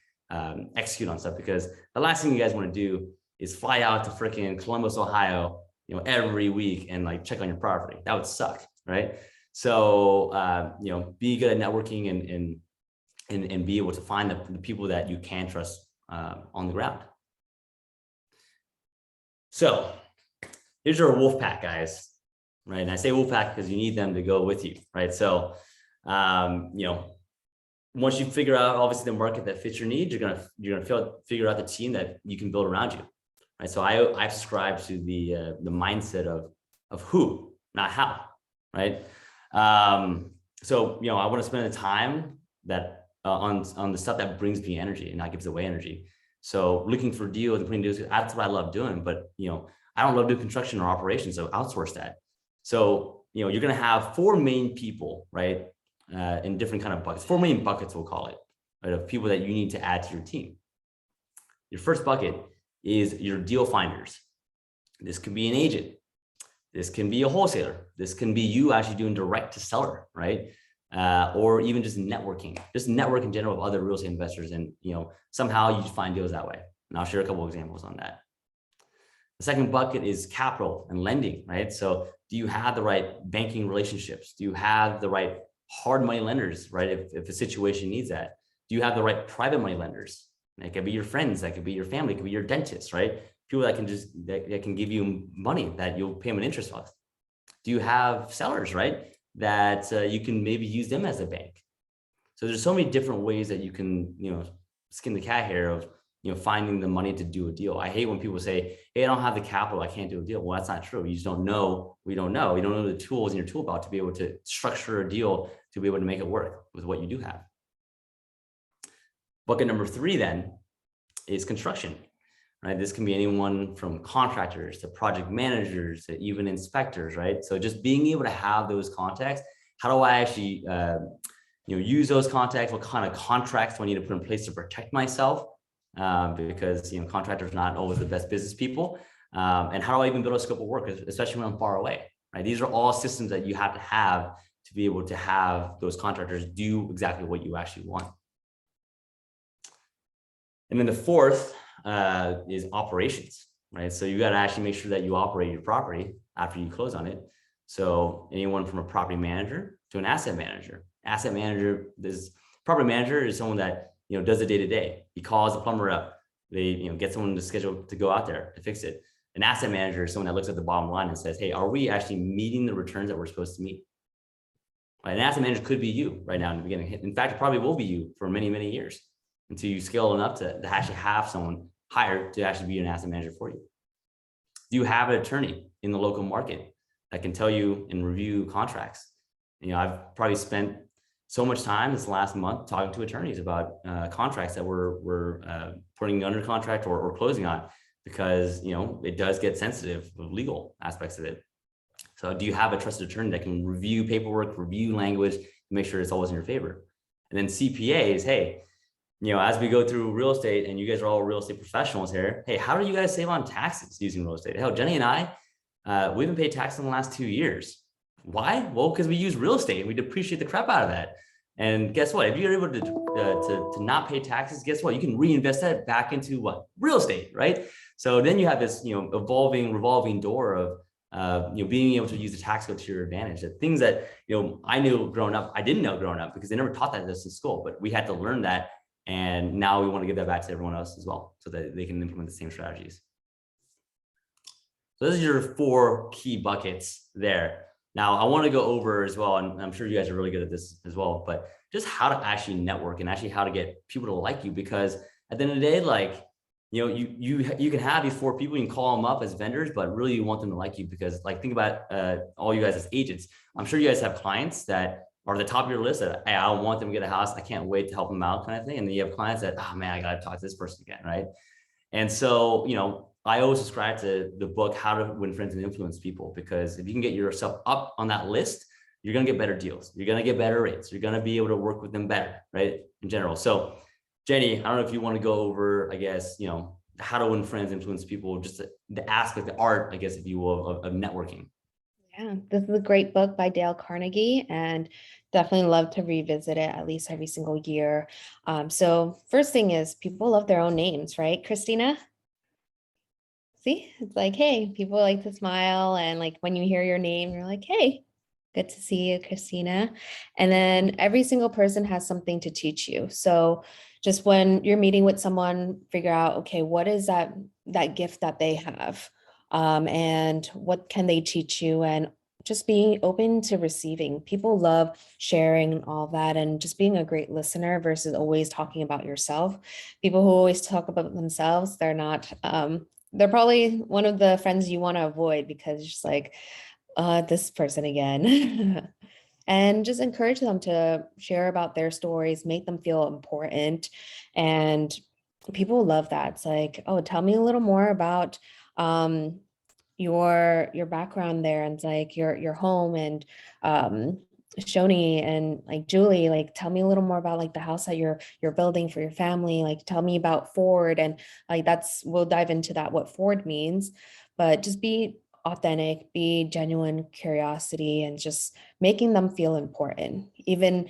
S1: execute on stuff, because the last thing you guys want to do is fly out to freaking Columbus, Ohio, you know, every week and like check on your property. That would suck, right? So you know, be good at networking and be able to find the people that you can trust on the ground. So here's your wolf pack, guys, right? And I say wolf pack because you need them to go with you, right? So you know, once you figure out obviously the market that fits your needs, you're gonna figure out the team that you can build around you, right? So I subscribe to the mindset of who, not how, right? So you know, I want to spend the time that on the stuff that brings me energy and not gives away energy. So looking for deals and putting deals, that's what I love doing. But you know, I don't love doing construction or operations, so outsource that. So you know, you're gonna have four main people, right? In different kind of buckets, 4 main buckets, we'll call it, right? Of people that you need to add to your team. Your first bucket is your deal finders. This could be an agent. This can be a wholesaler. This can be you actually doing direct to seller, right? Or even just networking, just network in general with other real estate investors. And, you know, somehow you find deals that way. And I'll share a couple of examples on that. The second bucket is capital and lending, right? So do you have the right banking relationships? Do you have the right hard money lenders, right? If the situation needs that. Do you have the right private money lenders? That could be your friends, that could be your family, it could be your dentist, right? People that can that can give you money that you'll pay them an interest on. Do you have sellers, right? That you can maybe use them as a bank. So there's so many different ways that you can, you know, skin the cat here of, you know, finding the money to do a deal. I hate when people say, hey, I don't have the capital, I can't do a deal. Well, that's not true. You just don't know. We don't know. You don't know the tools in your tool belt to be able to structure a deal, to be able to make it work with what you do have. Bucket number 3 then is construction, right? This can be anyone from contractors to project managers to even inspectors, right? So just being able to have those contacts. How do I actually, you know, use those contacts? What kind of contracts do I need to put in place to protect myself? Because, you know, contractors are not always the best business people. And how do I even build a scope of work, especially when I'm far away, right? These are all systems that you have to be able to have those contractors do exactly what you actually want. And then the fourth is operations, right? So you got to actually make sure that you operate your property after you close on it. So anyone from a property manager to an asset manager. Asset manager, this property manager is someone that, you know, does the day-to-day. He calls the plumber up. They, you know, get someone to schedule to go out there to fix it. An asset manager is someone that looks at the bottom line and says, hey, are we actually meeting the returns that we're supposed to meet? Right? An asset manager could be you right now in the beginning. In fact, it probably will be you for many, many years until you scale enough to actually have someone hired to actually be an asset manager for you. Do you have an attorney in the local market that can tell you and review contracts? You know, I've probably spent so much time this last month talking to attorneys about contracts that we're putting under contract or closing on, because, you know, it does get sensitive with legal aspects of it. So do you have a trusted attorney that can review paperwork, review language, make sure it's always in your favor? And then CPAs, hey, you know, as we go through real estate, and you guys are all real estate professionals here, hey, how do you guys save on taxes using real estate? Hell, Jennie and I, we haven't paid tax in the last 2 years. Why? Well, because we use real estate and we depreciate the crap out of that. And guess what? If you're able to not pay taxes, guess what? You can reinvest that back into what? Real estate, right? So then you have this, revolving door of, being able to use the tax code to your advantage. The things that, I knew growing up, I didn't know growing up because they never taught that to us in school, but we had to learn that. And now we want to give that back to everyone else as well, so that they can implement the same strategies. So those are your 4 key buckets there. Now I want to go over as well, and I'm sure you guys are really good at this as well, but just how to actually network and actually how to get people to like you, because at the end of the day, like, you can have these 4 people, you can call them up as vendors, but really you want them to like you, because like, think about all you guys as agents. I'm sure you guys have clients that are at the top of your list that, hey, I want them to get a house, I can't wait to help them out, kind of thing. And then you have clients that, oh man, I got to talk to this person again, right? And so, I always subscribe to the book, How to Win Friends and Influence People, because if you can get yourself up on that list, you're going to get better deals. You're going to get better rates. You're going to be able to work with them better, right? In general. So Jennie, I don't know if you want to go over, I guess, how to win friends, influence people, just the aspect, the art, I guess, if you will, of networking.
S7: Yeah, this is a great book by Dale Carnegie, and definitely love to revisit it at least every single year. So first thing is, people love their own names, right, Christina? See, it's like, hey, people like to smile, and like when you hear your name, you're like, hey, good to see you, Christina. And then every single person has something to teach you. So just when you're meeting with someone, figure out, okay, what is that gift that they have? And what can they teach you? And just being open to receiving. People love sharing and all that, and just being a great listener versus always talking about yourself. People who always talk about themselves, they're not, they're probably one of the friends you want to avoid, because it's just like, this person again. And just encourage them to share about their stories, make them feel important. And people love that. It's like, oh, tell me a little more about your background there, and it's like your home, and Shoni and like Julie, like tell me a little more about like the house that you're building for your family. Like tell me about Ford, and like we'll dive into that, what Ford means, but just be authentic, be genuine curiosity, and just making them feel important. Even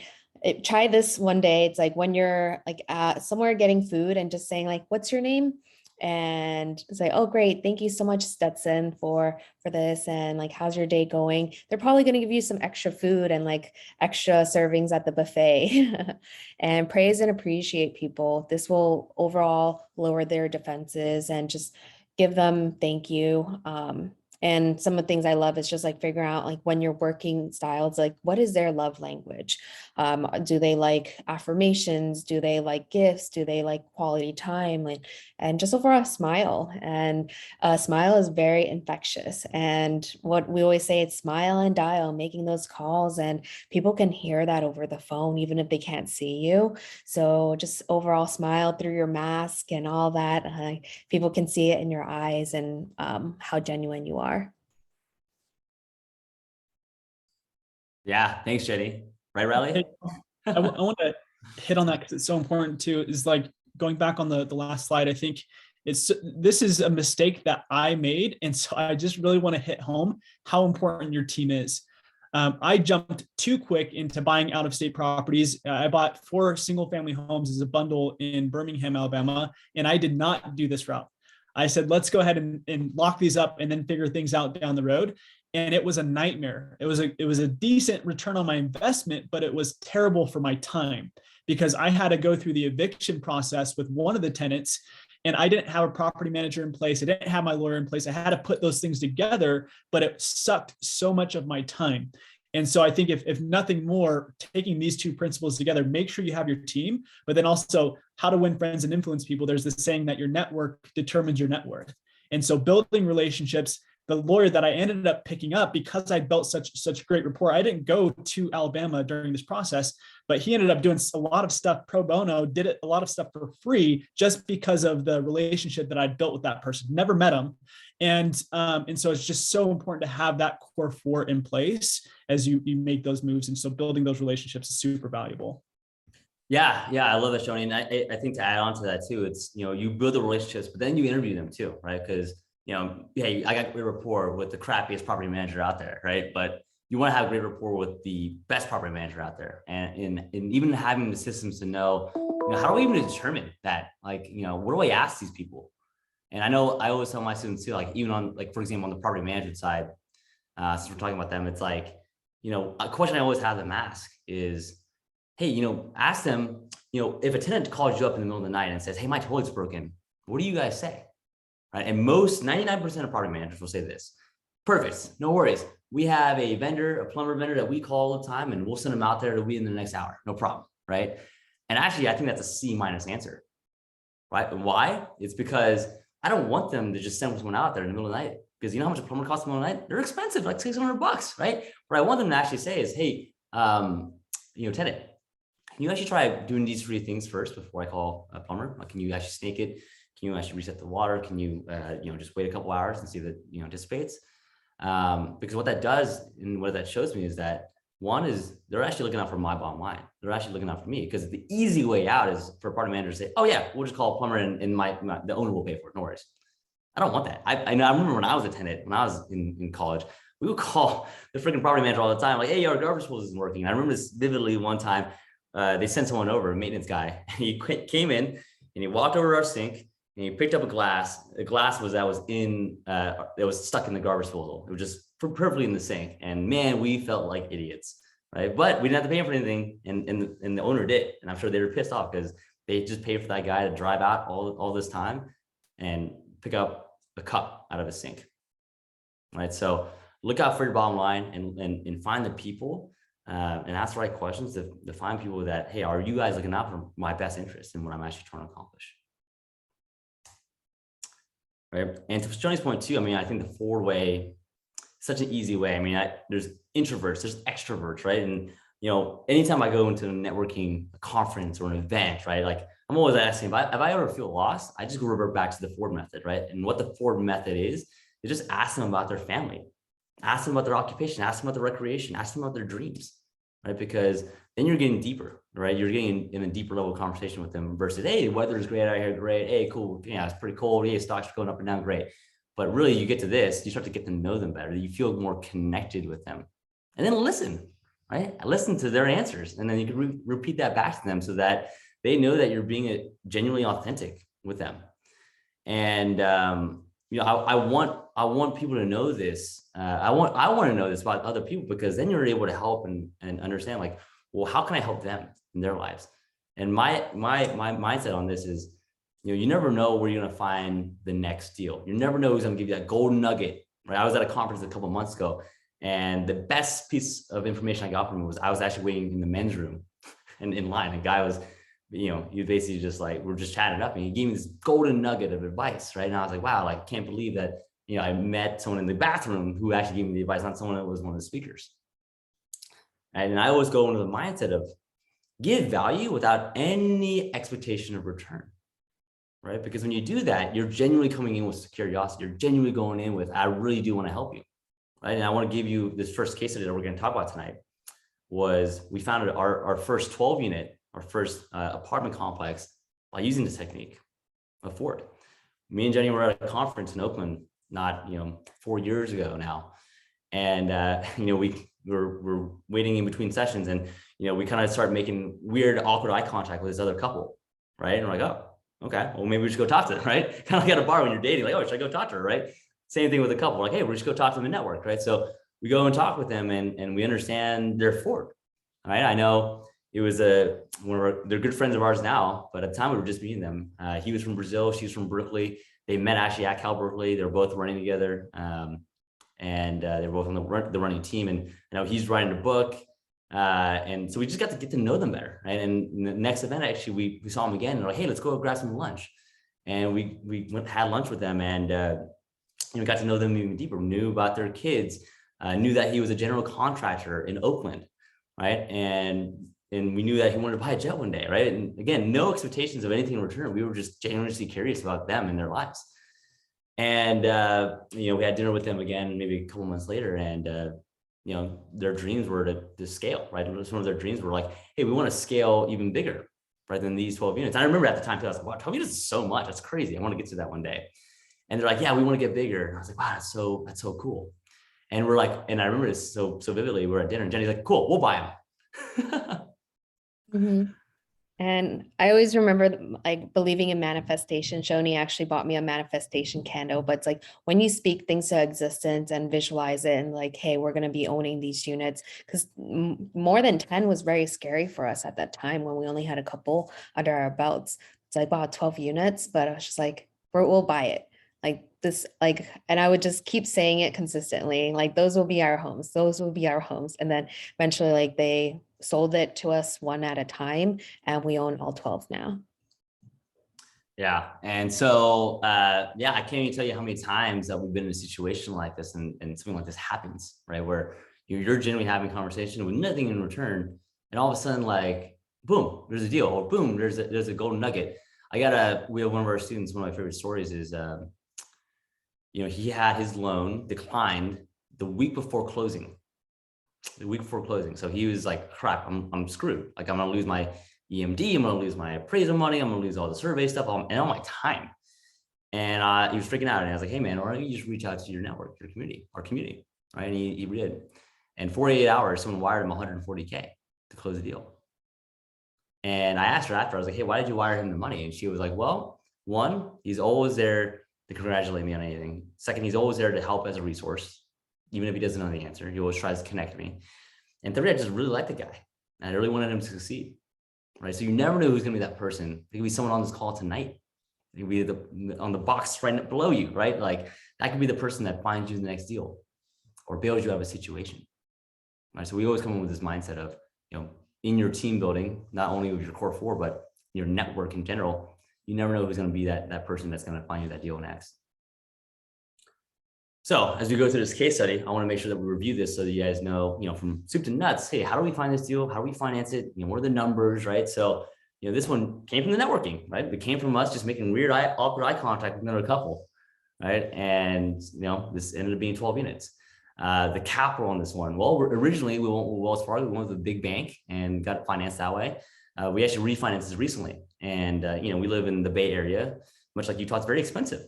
S7: try this one day. It's like when you're like somewhere getting food and just saying like, what's your name? And say, oh, great. Thank you so much, Stetson, for this. And like, how's your day going? They're probably going to give you some extra food and like extra servings at the buffet. And praise and appreciate people. This will overall lower their defenses and just give them thank you. And some of the things I love is just like figuring out like when you're working styles, like what is their love language? Do they like affirmations? Do they like gifts? Do they like quality time? Like, and just overall smile. And a smile is very infectious. And what we always say, it's smile and dial, making those calls, and people can hear that over the phone, even if they can't see you. So just overall smile through your mask and all that. People can see it in your eyes, and how genuine you are.
S1: Yeah, thanks, Jennie. Right, Riley?
S4: I want to hit on that because it's so important too. Is like going back on the last slide. I think this is a mistake that I made, and so I just really want to hit home how important your team is. I jumped too quick into buying out-of-state properties. I bought 4 single-family homes as a bundle in Birmingham, Alabama, and I did not do this route. I said, let's go ahead and lock these up and then figure things out down the road. And it was a nightmare. It was a decent return on my investment, but it was terrible for my time, because I had to go through the eviction process with one of the tenants, and I didn't have a property manager in place. I didn't have my lawyer in place. I had to put those things together, but it sucked so much of my time. And so I think if nothing more, taking these 2 principles together, make sure you have your team, but then also how to win friends and influence people. There's this saying that your network determines your net worth. And so building relationships, the lawyer that I ended up picking up, because I built such great rapport, I didn't go to Alabama during this process, but he ended up doing a lot of stuff pro bono, did a lot of stuff for free, just because of the relationship that I'd built with that person. Never met him. And so it's just so important to have that core 4 in place as you make those moves. And so building those relationships is super valuable.
S1: Yeah, I love that, Shoni. And I think to add on to that too, it's, you build the relationships, but then you interview them too, right? Because hey, I got great rapport with the crappiest property manager out there, right? But you want to have great rapport with the best property manager out there, and even having the systems to know, how do we even determine that? Like, what do I ask these people? And I know I always tell my students too, like even on, like, for example, on the property management side, since we're talking about them, it's like, a question I always have them ask is, hey, ask them, if a tenant calls you up in the middle of the night and says, hey, my toilet's broken, what do you guys say? Right? And most 99% of property managers will say this: perfect, no worries. We have a vendor, a plumber vendor that we call all the time, and we'll send them out there. It'll be in the next hour, no problem, right? And actually, I think that's a C- answer, right? Why? It's because I don't want them to just send someone out there in the middle of the night, because you know how much a plumber costs in the middle of the night? They're expensive, like $600, right? What I want them to actually say is, hey, tenant, can you actually try doing these 3 things first before I call a plumber? Like, can you actually snake it? Can you actually reset the water? Can you, just wait a couple hours and see if it, dissipates? Because what that does and what that shows me is that, one is they're actually looking out for my bottom line. They're actually looking out for me, because the easy way out is for a property manager to say, oh yeah, we'll just call a plumber and the owner will pay for it. No worries. I don't want that. I remember when I was a tenant, when I was in college, we would call the freaking property manager all the time, like, hey, our garbage disposal isn't working. And I remember this vividly one time. They sent someone over, a maintenance guy, and he came in and he walked over to our sink and he picked up a glass. The glass was stuck in the garbage disposal. It was just perfectly in the sink. And man, we felt like idiots, right? But we didn't have to pay him for anything, and the owner did. And I'm sure they were pissed off because they just paid for that guy to drive out all this time and pick up a cup out of a sink, right? So look out for your bottom line and find the people. And ask the right questions to find people that, hey, are you guys looking out for my best interest and what I'm actually trying to accomplish? Right. And to Jennie's point too, I think the 4-way, such an easy way. There's introverts, there's extroverts, right? And, anytime I go into a networking conference or an event, right? Like, I'm always asking, if I ever feel lost, I just go revert back to the Ford method, right? And what the Ford method is just ask them about their family. Ask them about their occupation, ask them about their recreation, ask them about their dreams, right? Because then you're getting deeper, right? You're getting in a deeper level of conversation with them versus, hey, the weather is great out here, great. Hey, cool. Yeah, it's pretty cold. Hey, stocks are going up and down, great. But really, you get to this, you start to get to know them better. You feel more connected with them. And then listen, right? Listen to their answers. And then you can repeat that back to them so that they know that you're being genuinely authentic with them. And, I want people to know this. I want to know this about other people, because then you're able to help and understand, like, well, how can I help them in their lives? And my mindset on this is, you never know where you're going to find the next deal. You never know who's going to give you that golden nugget, right? I was at a conference a couple of months ago, and the best piece of information I got from him was I was actually waiting in the men's room and in line. The guy was, you basically just like, we're just chatting up, and he gave me this golden nugget of advice, right? And I was like, wow, like, can't believe that, I met someone in the bathroom who actually gave me the advice, not someone that was one of the speakers. And I always go into the mindset of give value without any expectation of return, right? Because when you do that, you're genuinely coming in with curiosity. You're genuinely going in with, I really do want to help you, right? And I want to give you this first case study that we're going to talk about tonight. Was we founded our first 12 unit, our first apartment complex by using this technique of Ford. Me and Jennie were at a conference in Oakland, not 4 years ago now, and we're waiting in between sessions, and we kind of start making weird, awkward eye contact with this other couple, right? And we're like, oh, okay, well, maybe we should go talk to them, right? Kind of like at a bar when you're dating, like, oh, should I go talk to her, right? Same thing with a couple, like, hey, we're just go talk to them in network, right? So we go and talk with them, and we understand their Ford, right? I know it was they're good friends of ours now, but at the time we were just meeting them. He was from Brazil, she's from Berkeley. They met actually at Cal Berkeley. They're both running together, and they're both on the running team. And he's writing a book, and so we just got to get to know them better. Right? And in the next event, actually, we saw them again. And they're like, hey, let's go grab some lunch. And we had lunch with them, and got to know them even deeper. Knew about their kids. Knew that he was a general contractor in Oakland, right? And we knew that he wanted to buy a jet one day, right? And again, no expectations of anything in return. We were just genuinely curious about them and their lives. And we had dinner with them again, maybe a couple months later, and their dreams were to scale, right? Some of their dreams were like, hey, we want to scale even bigger, right, than these 12 units. And I remember at the time, I was like, wow, 12 units is so much. That's crazy. I want to get to that one day. And they're like, yeah, we want to get bigger. And I was like, wow, that's so cool. And we're like, and I remember this so vividly. We're at dinner and Jenny's like, cool, we'll buy them.
S7: Mhm. And I always remember like believing in manifestation. Shoni actually bought me a manifestation candle, but it's like when you speak things to existence and visualize it and like, hey, we're going to be owning these units, because more than 10 was very scary for us at that time when we only had a couple under our belts. It's like, wow, 12 units, but I was just like, we'll buy it. Like this, like, and I would just keep saying it consistently, like, those will be our homes, those will be our homes. And then eventually, like, they sold it to us one at a time, and we own all 12 now.
S1: Yeah. And so, yeah, I can't even tell you how many times that we've been in a situation like this and something like this happens, right? Where you're genuinely having a conversation with nothing in return. And all of a sudden, like, boom, there's a deal, or boom, there's a golden nugget. We have one of our students, one of my favorite stories is, he had his loan declined the week before closing. So he was like, crap, I'm screwed. Like, I'm going to lose my EMD. I'm going to lose my appraisal money. I'm going to lose all the survey stuff and all my time. And he was freaking out. And I was like, hey man, why don't you just reach out to your network, your community, our community, right? And he did. And 48 hours, someone wired him 140K to close the deal. And I asked her after, I was like, hey, why did you wire him the money? And she was like, well, one, he's always there to congratulate me on anything. Second, he's always there to help as a resource. Even if he doesn't know the answer, he always tries to connect me. And third, I just really like the guy. And I really wanted him to succeed, right? So you never know who's gonna be that person. It could be someone on this call tonight. It could be on the box right below you, right? Like, that could be the person that finds you the next deal or bails you out of a situation, right? So we always come in with this mindset of, in your team building, not only with your core four, but your network in general, you never know who's gonna be that person that's gonna find you that deal next. So as we go through this case study, I want to make sure that we review this so that you guys know, from soup to nuts, hey, how do we find this deal? How do we finance it? What are the numbers, right? So, this one came from the networking, right? It came from us just making weird, awkward eye contact with another couple, right? And, this ended up being 12 units. The capital on this one, well, originally we went with Wells Fargo, we went with a big bank and got it financed that way. We actually refinanced this recently. And, we live in the Bay Area, much like Utah, it's very expensive.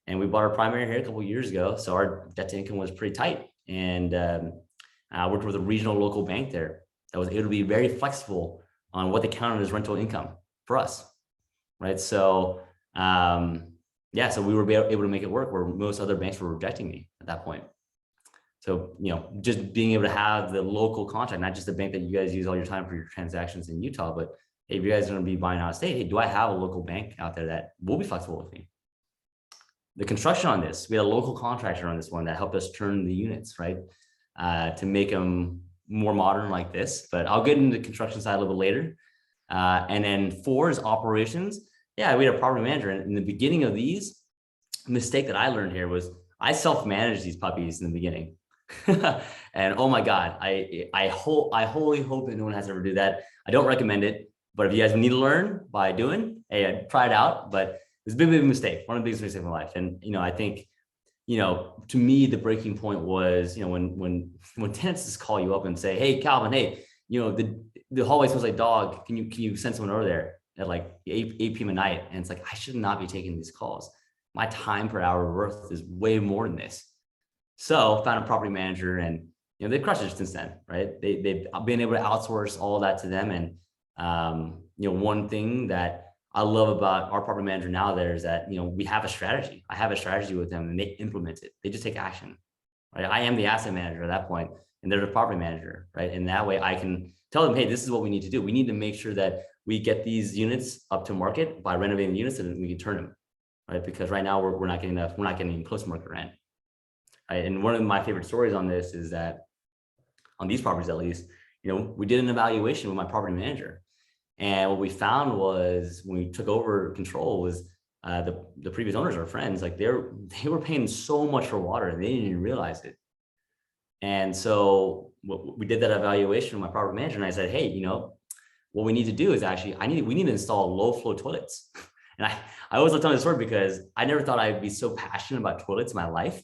S1: And we bought our primary here a couple of years ago. So our debt to income was pretty tight. And I worked with a regional local bank there that was able to be very flexible on what they counted as rental income for us, right? So, so we were able to make it work where most other banks were rejecting me at that point. So, just being able to have the local contact, not just the bank that you guys use all your time for your transactions in Utah, but hey, if you guys are going to be buying out of state, hey, do I have a local bank out there that will be flexible with me? The construction on this, we had a local contractor on this one that helped us turn the units, right? To make them more modern like this, but I'll get into the construction side a little bit later. And then 4 is operations. Yeah, we had a property manager. And in the beginning of these, mistake that I learned here was I self-managed these puppies in the beginning. And oh my God, I wholly hope that no one has to ever do that. I don't recommend it, but if you guys need to learn by doing, hey, I'd try it out, but it's a big mistake, one of the biggest mistakes in my life. And, I think, to me, the breaking point was, when tenants just call you up and say, hey, Calvin, hey, the hallway smells like dog. Can you send someone over there at like 8 p.m. at night? And it's like, I should not be taking these calls. My time per hour worth is way more than this. So found a property manager and, they've crushed it since then, right? They've been able to outsource all that to them. And, one thing that I love about our property manager now there is that, we have a strategy. I have a strategy with them and they implement it. They just take action, right? I am the asset manager at that point and they're the property manager, right? And that way I can tell them, hey, this is what we need to do. We need to make sure that we get these units up to market by renovating the units and we can turn them, right? Because right now we're not getting enough, we're not getting close to market rent. Right? And one of my favorite stories on this is that on these properties, at least, we did an evaluation with my property manager. And what we found was when we took over control was the previous owners, our friends, like they were paying so much for water and they didn't even realize it. And so we did that evaluation with my property manager and I said, hey, what we need to do is actually, we need to install low flow toilets. And I always looked on this word because I never thought I'd be so passionate about toilets in my life.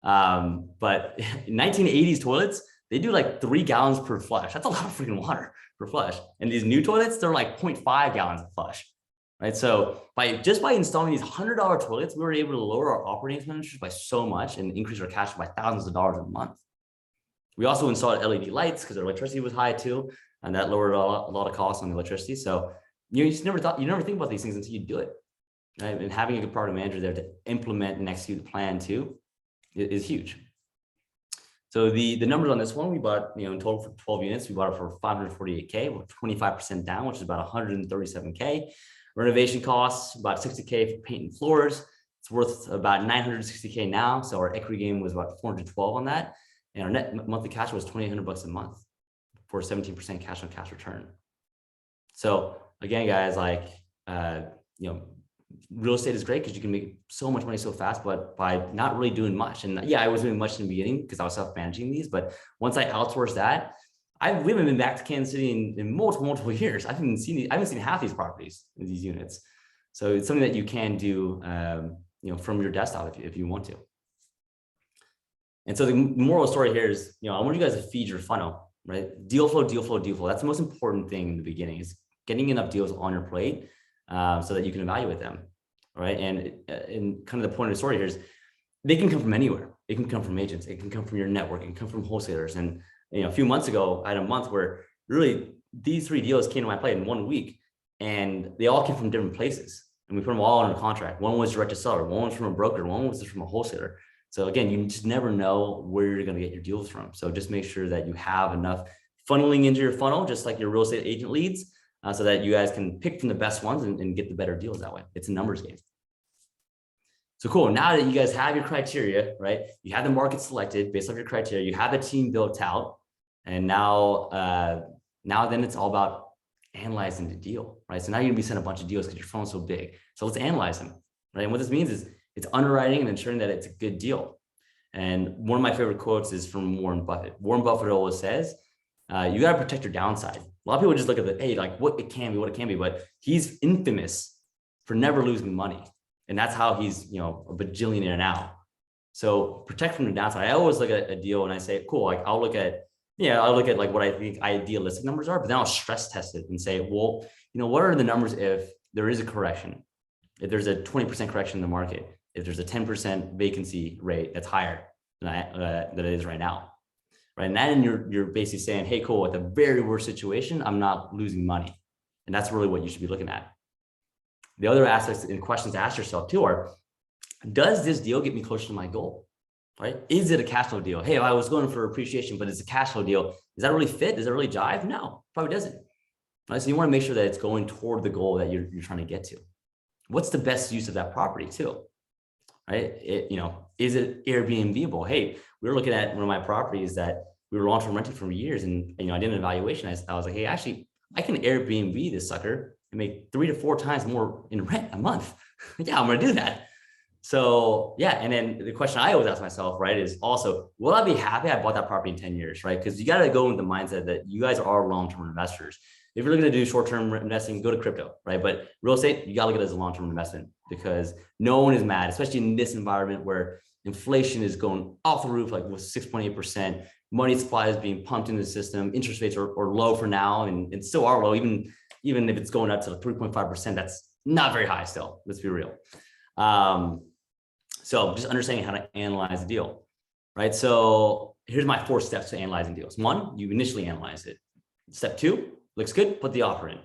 S1: But 1980s toilets, they do like 3 gallons per flush. That's a lot of freaking water per flush. And these new toilets, they're like 0.5 gallons a flush. right? So by installing these $100 toilets, we were able to lower our operating expenditures by so much and increase our cash flow by thousands of dollars a month. We also installed LED lights because our electricity was high too, and that lowered a lot of costs on the electricity. So you never think about these things until you do it, right? And having a good property manager there to implement and execute the plan too is huge. So the numbers on this one, we bought, in total for 12 units, we bought it for $548K, with 25% down, which is about $137K. Renovation costs about $60K for paint and floors. It's worth about $960K now. So our equity gain was about 412 on that. And our net monthly cash was $2,800 a month for a 17% cash on cash return. So again, guys, real estate is great because you can make so much money so fast, but by not really doing much. And yeah, I was doing much in the beginning because I was self-managing these, but once I outsourced that, we haven't been back to Kansas City in multiple years. I haven't seen half these properties in these units. So it's something that you can do, from your desktop if you want to. And so the moral story here is, I want you guys to feed your funnel, right? Deal flow, deal flow, deal flow. That's the most important thing in the beginning, is getting enough deals on your plate so that you can evaluate them, right? And kind of the point of the story here is they can come from anywhere. It can come from agents. It can come from your network. It can come from wholesalers. And a few months ago, I had a month where really these 3 deals came to my plate in 1 week, and they all came from different places. And we put them all under contract. One was direct to seller. One was from a broker. One was from a wholesaler. So again, you just never know where you're going to get your deals from. So just make sure that you have enough funneling into your funnel, just like your real estate agent leads, so that you guys can pick from the best ones and get the better deals that way. It's a numbers game. So cool. Now that you guys have your criteria, right? You have the market selected based off your criteria. You have the team built out, and now then it's all about analyzing the deal, right? So now you're gonna be sent a bunch of deals because your funnel's so big. So let's analyze them, right? And what this means is it's underwriting and ensuring that it's a good deal. And one of my favorite quotes is from Warren Buffett. Warren Buffett always says, you got to protect your downside. A lot of people just look at what it can be, but he's infamous for never losing money. And that's how he's, a bajillionaire now. So protect from the downside. I always look at a deal and I say, cool, I'll look at what I think idealistic numbers are, but then I'll stress test it and say, well, what are the numbers if there is a correction? If there's a 20% correction in the market, if there's a 10% vacancy rate that's higher than it is right now, right? And then you're basically saying, hey, cool, at the very worst situation, I'm not losing money. And that's really what you should be looking at. The other aspects and questions to ask yourself too are, does this deal get me closer to my goal, right? Is it a cash flow deal? Hey, I was going for appreciation, but it's a cash flow deal. Does that really fit? Does it really jive? No, probably doesn't. Right? So you want to make sure that it's going toward the goal that you're trying to get to. What's the best use of that property too? Right? Is it Airbnb-able? Hey, we were looking at one of my properties that we were long-term renting for years, and I did an evaluation. I was like, hey, actually, I can Airbnb this sucker and make 3 to 4 times more in rent a month. Yeah, I'm gonna do that. So yeah, and then the question I always ask myself, right, is also, will I be happy I bought that property in 10 years, right? Because you got to go with the mindset that you guys are long-term investors. If you're looking to do short-term investing, go to crypto, right? But real estate, you got to look at it as a long-term investment, because no one is mad, especially in this environment where inflation is going off the roof, like with 6.8%, money supply is being pumped into the system, interest rates are low for now, and still are low, even if it's going up to 3.5%, that's not very high still, let's be real. So just understanding how to analyze the deal, right? So here's my 4 steps to analyzing deals. 1, you initially analyze it. Step 2, looks good, put the offer in.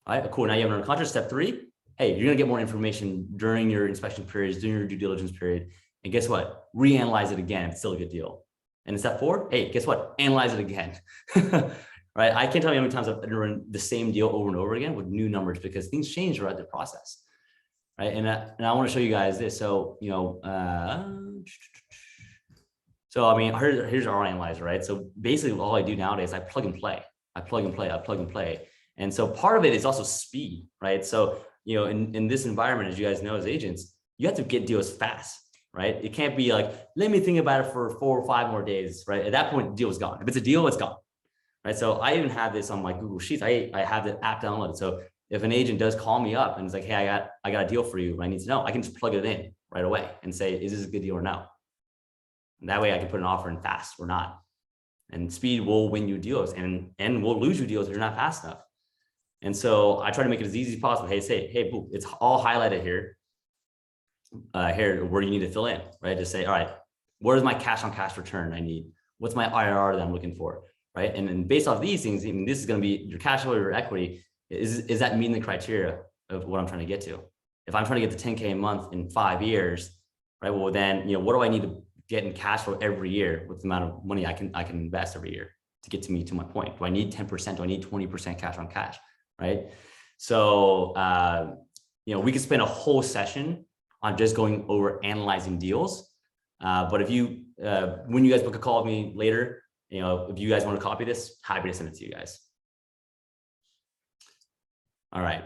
S1: All right, cool, now you have another contract. Step 3, hey, you're gonna get more information during your inspection periods, during your due diligence period. And guess what? Reanalyze it again, it's still a good deal. And step 4, hey, guess what? Analyze it again. Right? I can't tell you how many times I've run the same deal over and over again with new numbers, because things change throughout the process. Right? And I want to show you guys this. So, here's our analyzer, right? So basically all I do nowadays, I plug and play. And so part of it is also speed, right? So, in this environment, as you guys know, as agents, you have to get deals fast, right? It can't be like, let me think about it for 4 or 5 more days, right? At that point, the deal is gone. If it's a deal, it's gone, right? So I even have this on my Google Sheets. I have the app downloaded. So if an agent does call me up and it's like, hey, I got a deal for you, I need to know, I can just plug it in right away and say, is this a good deal or no? And that way I can put an offer in fast or not. And speed will win you deals, and will lose you deals if you're not fast enough. And so I try to make it as easy as possible. Hey, boom, it's all highlighted here. Here, where you need to fill in, right? To say, all right, what is my cash on cash return I need? What's my IRR that I'm looking for, right? And then based off these things, even this is going to be your cash flow or your equity. Is that meeting the criteria of what I'm trying to get to? If I'm trying to get to 10K a month in 5 years, right? Well, then, what do I need to get in cash flow every year with the amount of money I can invest every year to get to my point? Do I need 10%? Do I need 20% cash on cash, right? So, we could spend a whole session on just going over analyzing deals. But if you, when you guys book a call with me later, if you guys want to copy this, happy to send it to you guys. All right.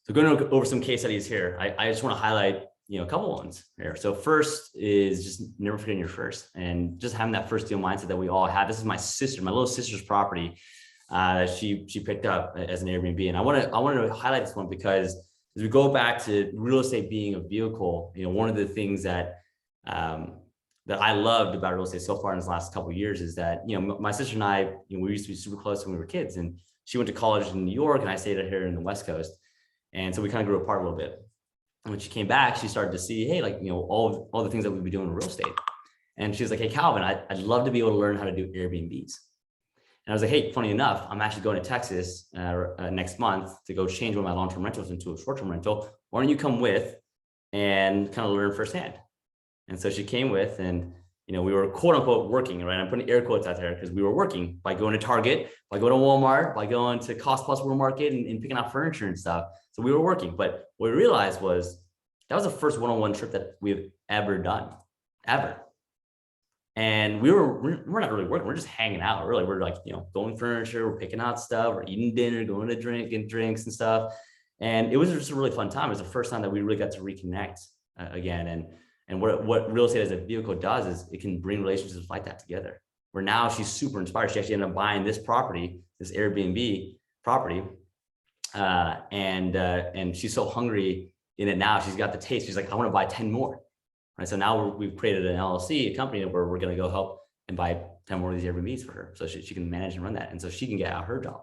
S1: So going over some case studies here, I just want to highlight, a couple ones here. So first is just never forgetting your first, and just having that first deal mindset that we all have. This is my little sister's property that she picked up as an Airbnb. And I want to highlight this one because as we go back to real estate being a vehicle, one of the things that that I loved about real estate so far in this last couple of years is that, my sister and I, we used to be super close when we were kids, and she went to college in New York and I stayed here in the West Coast. And so we kind of grew apart a little bit. And when she came back, she started to see, hey, all the things that we'd be doing in real estate. And she was like, hey, Calvin, I'd love to be able to learn how to do Airbnbs. And I was like, hey, funny enough, I'm actually going to Texas next month to go change one of my long-term rentals into a short-term rental. Why don't you come with and kind of learn firsthand? And so she came with, and we were quote unquote working, right? I'm putting air quotes out there because we were working by going to Target, by going to Walmart, by going to Cost Plus World Market and picking out furniture and stuff. So we were working, but what we realized was that was the first one-on-one trip that we've ever done, ever. And we're not really working. We're just hanging out. Really, we're like, going furniture, we're picking out stuff, we're eating dinner, going to drinks and stuff. And it was just a really fun time. It was the first time that we really got to reconnect again. And what real estate as a vehicle does is it can bring relationships like that together. Where now she's super inspired. She actually ended up buying this property, this Airbnb property. And she's so hungry in it now. She's got the taste. She's like, I want to buy 10 more. Right. So now we've created an LLC, a company where we're going to go help and buy 10 more of these Airbnbs for her. So she can manage and run that. And so she can get out her job.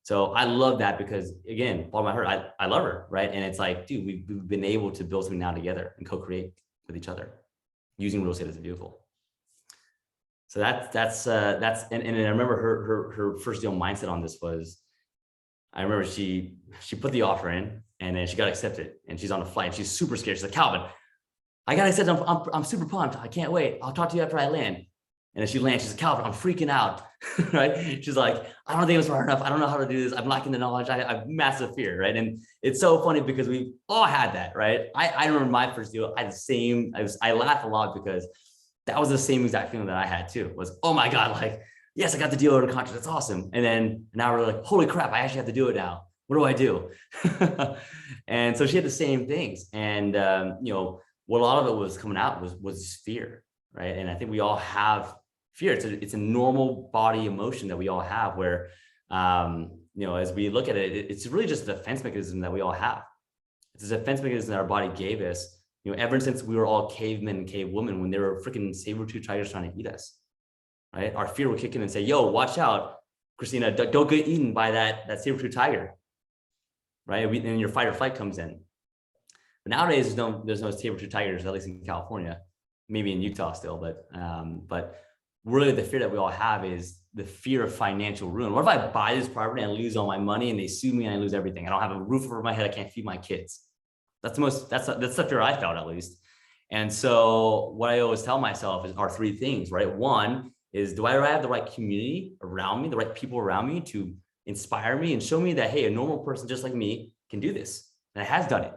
S1: So I love that because, again, bottom of my heart, I love her. Right. And it's like, dude, we've been able to build something now together and co-create with each other using real estate as a vehicle. So that's and I remember her first deal mindset on this was, I remember she put the offer in and then she got accepted and she's on a flight. She's super scared. She's like, Calvin, I got accepted. I'm super pumped. I can't wait. I'll talk to you after I land. And as she lands, she's like, Calvin, I'm freaking out. Right? She's like, I don't think it's smart enough. I don't know how to do this. I'm lacking the knowledge. I have massive fear. Right. And it's so funny because we've all had that. Right. I remember my first deal. I had the same. I laugh a lot because that was the same exact feeling that I had too. Was, oh my God, like, yes, I got the deal over contract. That's awesome. And then now we're like, holy crap, I actually have to do it now. What do I do? And so she had the same things. And, what a lot of it was coming out was fear, right? And I think we all have fear. It's a normal body emotion that we all have where, as we look at it, it's really just a defense mechanism that we all have. It's a defense mechanism that our body gave us, ever since we were all cavemen and cavewomen when there were freaking saber-tooth tigers trying to eat us. Right? Our fear will kick in and say, yo, watch out, Christina, don't get eaten by that saber-tooth tiger. Right? And your fight or flight comes in. But nowadays, there's no saber-tooth tigers, at least in California, maybe in Utah still. But really the fear that we all have is the fear of financial ruin. What if I buy this property and I lose all my money and they sue me and I lose everything? I don't have a roof over my head. I can't feed my kids. That's the fear I felt, at least. And so what I always tell myself are three things, right? One is, do I have the right community around me, the right people around me to inspire me and show me that, hey, a normal person just like me can do this and has done it,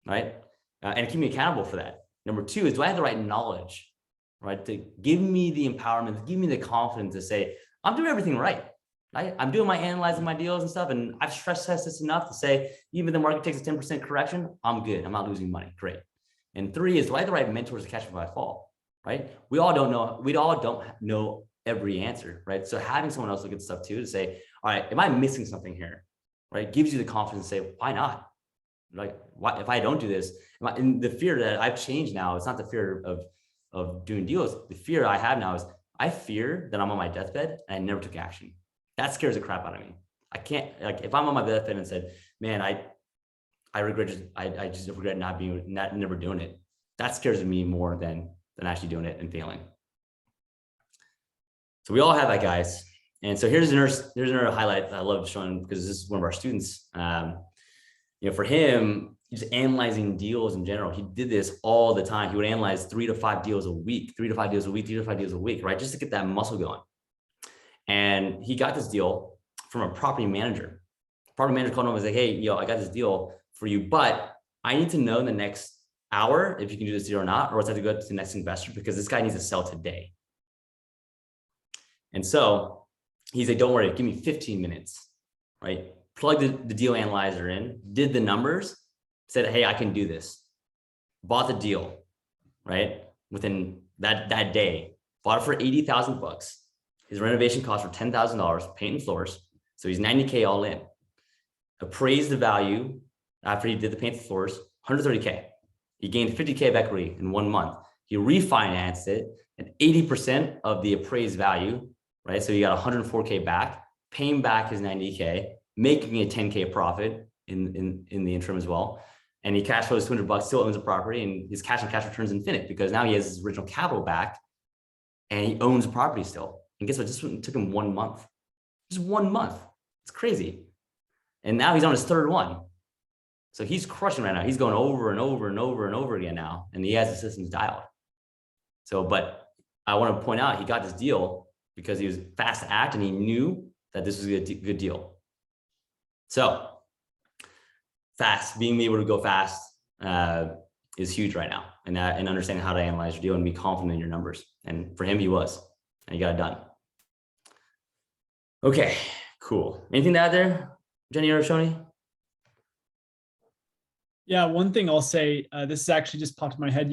S1: right? And keep me accountable for that. Number two is, do I have the right knowledge, right? To give me the empowerment, to give me the confidence to say, I'm doing everything right. Right? I'm doing my analyzing my deals and stuff. And I've stress tested this enough to say, even if the market takes a 10% correction, I'm good. I'm not losing money. Great. And three is, do I have the right mentors to catch me if I fall? Right? We all don't know every answer, right? So having someone else look at stuff too, to say, all right, am I missing something here? Right? Gives you the confidence to say, why not? Like, why, if I don't do this, and the fear that I've changed now, it's not the fear of doing deals. The fear I have now is I fear that I'm on my deathbed and I never took action. That scares the crap out of me. I can't, like, if I'm on my deathbed and said, man, I regret I just regret never doing it. That scares me more than actually doing it and failing. So we all have that, guys. And so here's another highlight that I love showing, because this is one of our students. For him, he's analyzing deals in general. He did this all the time. He would analyze 3 to 5 deals a week, 3 to 5 deals a week, 3 to 5 deals a week, right? Just to get that muscle going. And he got this deal from a property manager. Property manager called him and was like, hey, yo, I got this deal for you, but I need to know in the next hour if you can do this deal or not, or else I have to go to the next investor, because this guy needs to sell today. And so he's like, don't worry, give me 15 minutes, right? Plug the deal analyzer in, did the numbers, said, hey, I can do this. Bought the deal, right? Within that day, bought it for $80,000. His renovation costs were $10,000, paint and floors. So he's $90K all in. Appraised the value after he did the paint and floors, $130K. He gained $50K of equity in 1 month. He refinanced it at 80% of the appraised value, right? So he got $104K back, paying back his $90K, making a $10K profit in the interim as well. And he cash flows $200, still owns the property, and his cash on cash returns infinite, because now he has his original capital back and he owns the property still. And guess what? This took him 1 month. Just 1 month. It's crazy. And now he's on his third one. So he's crushing right now. He's going over and over and over and over again now. And he has the systems dialed. So, but I want to point out, he got this deal because he was fast to act and he knew that this was a good deal. So fast, being able to go fast is huge right now. And understanding how to analyze your deal and be confident in your numbers. And for him, he was, and he got it done. Okay, cool. Anything to add there, Jennie or Shoni?
S4: Yeah, one thing I'll say, this is actually just popped in my head.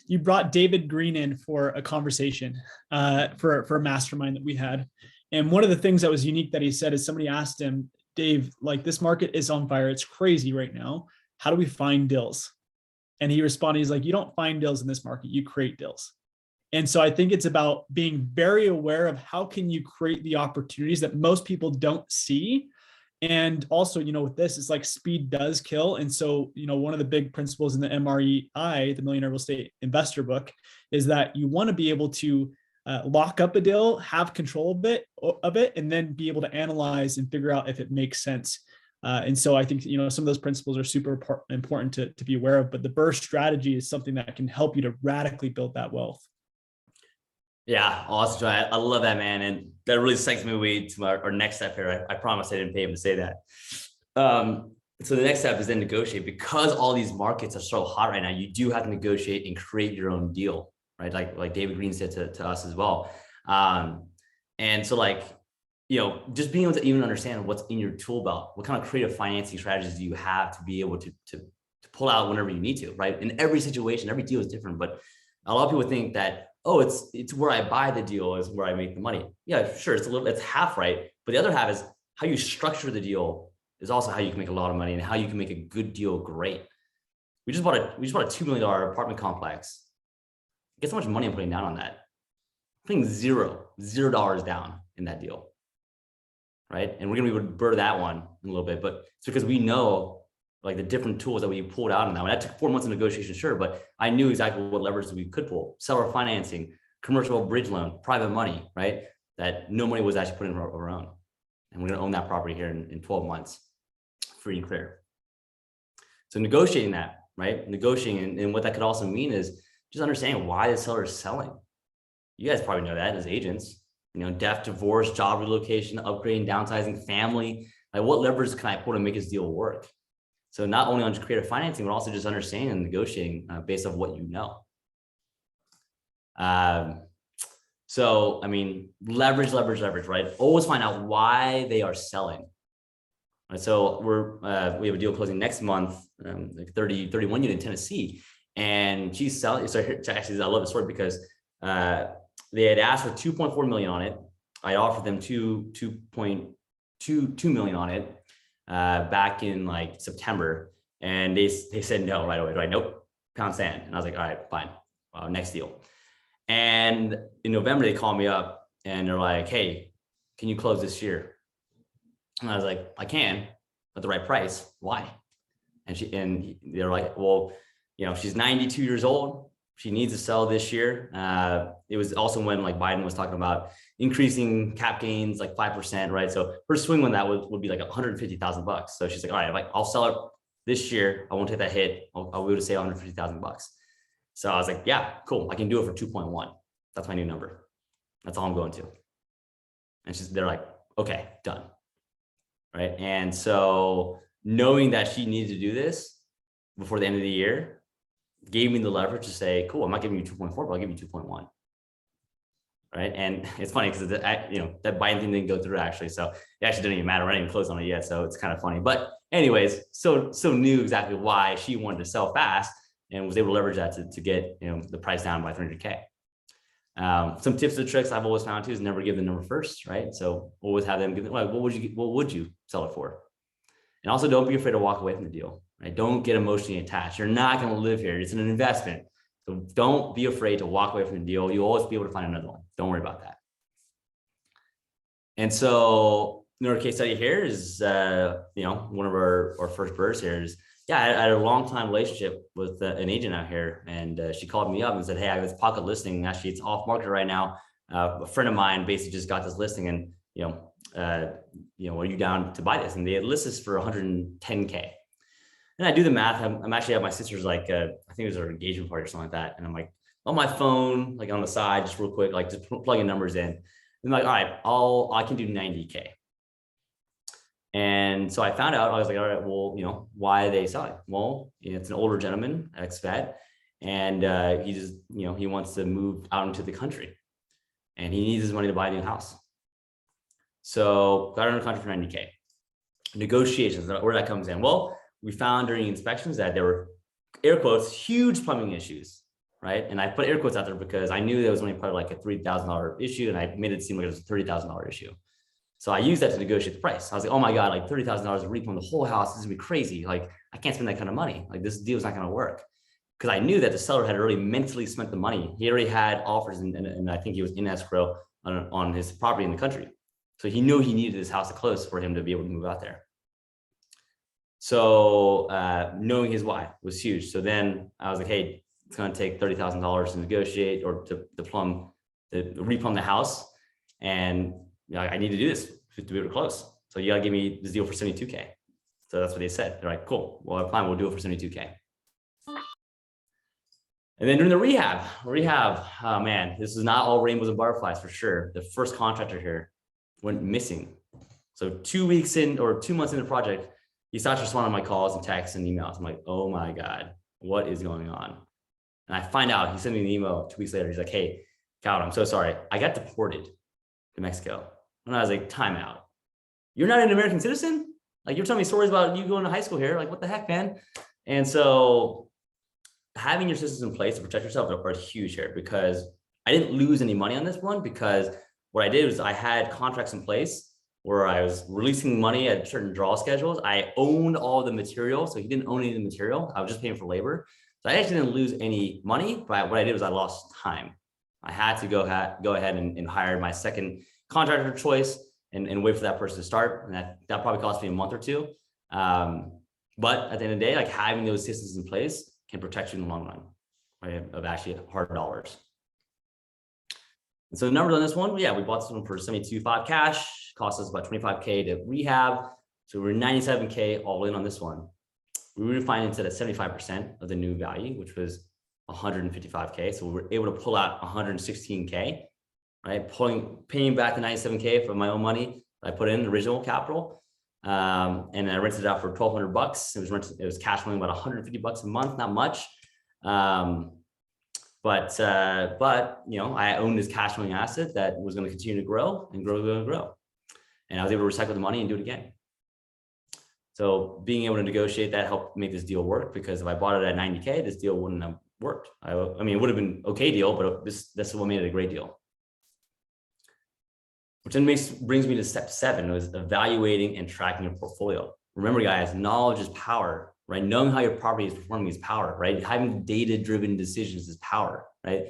S4: You brought David Green in for a conversation for a mastermind that we had. And one of the things that was unique that he said is, somebody asked him, Dave, like, this market is on fire. It's crazy right now. How do we find deals? And he responded, he's like, you don't find deals in this market, you create deals. And so I think it's about being very aware of how can you create the opportunities that most people don't see. And also, with this, it's like speed does kill. And so, one of the big principles in the MREI, the Millionaire Real Estate Investor book, is that you want to be able to lock up a deal, have control of it, and then be able to analyze and figure out if it makes sense. And so I think, some of those principles are super important to be aware of, but the burst strategy is something that can help you to radically build that wealth.
S1: Yeah, awesome. I love that, man. And that really segues me away to our next step here. I promise I didn't pay him to say that. So the next step is then negotiate, because all these markets are so hot right now. You do have to negotiate and create your own deal, right? Like David Green said to us as well. And so just being able to even understand what's in your tool belt, what kind of creative financing strategies do you have to be able to pull out whenever you need to, right? In every situation, every deal is different, but a lot of people think that, oh, it's where I buy the deal is where I make the money. Yeah, sure. It's half right. But the other half is how you structure the deal is also how you can make a lot of money and how you can make a good deal great. We just bought a $2 million apartment complex. Guess how much money I'm putting down on that? I'm putting $0 down in that deal. Right. And we're going to be able to burn that one in a little bit, but it's because we know like the different tools that we pulled out on that one. That took 4 months of negotiation, sure, but I knew exactly what levers we could pull: seller financing, commercial bridge loan, private money, right? That no money was actually put in our own. And we're going to own that property here in 12 months, free and clear. So negotiating that, right? Negotiating, and what that could also mean is just understanding why the seller is selling. You guys probably know that as agents, death, divorce, job relocation, upgrading, downsizing, family. Like, what levers can I pull to make this deal work? So not only on creative financing, but also just understanding and negotiating based on what you know. So, I mean, leverage, right? Always find out why they are selling. Right, so we have a deal closing next month, like 31 unit in Tennessee, and she's selling. So actually, I love the story because they had asked for 2.4 million on it. I offered them 2.2 million on it back in like September, and they said no right away. Right? Nope, pound sand. And I was like, all right, fine, next deal. And in November, they called me up and they're like, hey, can you close this year? And I was like, I can, at the right price. Why? And they're like, well, you know, she's 92 years old. She needs to sell this year. It was also when like Biden was talking about increasing cap gains like 5%, right? So her swing on that would be like $150,000. So she's like, all right, I'll sell it this year. I won't take that hit. I'll be able to save $150,000. So I was like, yeah, cool. I can do it for 2.1. That's my new number. That's all I'm going to. And they're like, okay, done. Right. And so knowing that she needed to do this before the end of the year gave me the leverage to say, cool, I'm not giving you 2.4, but I'll give you 2.1. Right. And it's funny because you know, that Biden thing didn't go through actually. So it actually didn't even matter. I didn't even close on it yet. So it's kind of funny. But anyways, so knew exactly why she wanted to sell fast and was able to leverage that to get, you know, the price down by 300K. Some tips and tricks I've always found too is never give the number first, right? So always have them give it, like, what would you sell it for? And also don't be afraid to walk away from the deal, right? Don't get emotionally attached. You're not going to live here. It's an investment. So don't be afraid to walk away from the deal. You'll always be able to find another one. Don't worry about that. And so another case study here is, you know, one of our first birds here is, yeah, I had a long time relationship with an agent out here, and she called me up and said, hey, I have this pocket listing. Actually, it's off market right now. A friend of mine basically just got this listing, and you know, are you down to buy this? And they had listed this for 110K. And I do the math. I'm actually at my sister's, like, I think it was her engagement party or something like that. And I'm like on my phone, like on the side, just real quick, like just plugging numbers in. And I'm like, all right, I can do 90K. And so I found out, I was like, all right, well, you know, why are they selling? Well, it's an older gentleman, ex-vet, and he just, you know, he wants to move out into the country and he needs his money to buy a new house. So got under contract for 90K. Negotiations, where that comes in. Well, we found during inspections that there were, air quotes, huge plumbing issues, right? And I put air quotes out there because I knew there was only probably like a $3,000 issue, and I made it seem like it was a $30,000 issue. So I used that to negotiate the price. I was like, oh my God, like $30,000 to repo the whole house. This is gonna be crazy. Like, I can't spend that kind of money. Like, this deal is not gonna work. Because I knew that the seller had already mentally spent the money. He already had offers, and I think he was in escrow on his property in the country. So he knew he needed this house to close for him to be able to move out there. So knowing his why was huge. So then I was like, hey, it's gonna take $30,000 to negotiate or to replumb the house. And I need to do this to be able to close. So you gotta give me this deal for 72K. So that's what they said. They're like, cool, well, fine, we'll do it for 72K. And then during the rehab, oh man, this is not all rainbows and butterflies for sure. The first contractor here went missing. So 2 weeks in or 2 months into the project, he starts responding to my calls and texts and emails. I'm like, oh my God, what is going on? And I find out, he sent me an email 2 weeks later. He's like, hey, Cal, I'm so sorry. I got deported to Mexico. And I was like, time out. You're not an American citizen? Like, you're telling me stories about you going to high school here. Like, what the heck, man? And so having your systems in place to protect yourself are huge here, because I didn't lose any money on this one, because what I did was I had contracts in place where I was releasing money at certain draw schedules. I owned all the material. So he didn't own any of the material. I was just paying for labor. So I actually didn't lose any money, but what I did was I lost time. I had to go ahead and hire my second contractor choice and wait for that person to start. And that probably cost me a month or two. But at the end of the day, like, having those systems in place can protect you in the long run, right, of actually hard dollars. And so the numbers on this one, yeah, we bought this one for 72.5 cash, cost us about 25K to rehab. So we're 97K all in on this one. We refinanced it at 75% of the new value, which was 155K. So we were able to pull out 116K, right? Paying back the 97K from my own money I put in the original capital. And I rented it out for $1,200. It was cash flowing about $150 a month, not much. But you know, I owned this cash flowing asset that was going to continue to grow and grow. And I was able to recycle the money and do it again. So being able to negotiate that helped make this deal work, because if I bought it at 90K, this deal wouldn't have worked. I mean, it would have been okay deal, but that's what made it a great deal. Which then brings me to step 7, was evaluating and tracking your portfolio. Remember, guys, knowledge is power, right? Knowing how your property is performing is power, right? Having data-driven decisions is power, right?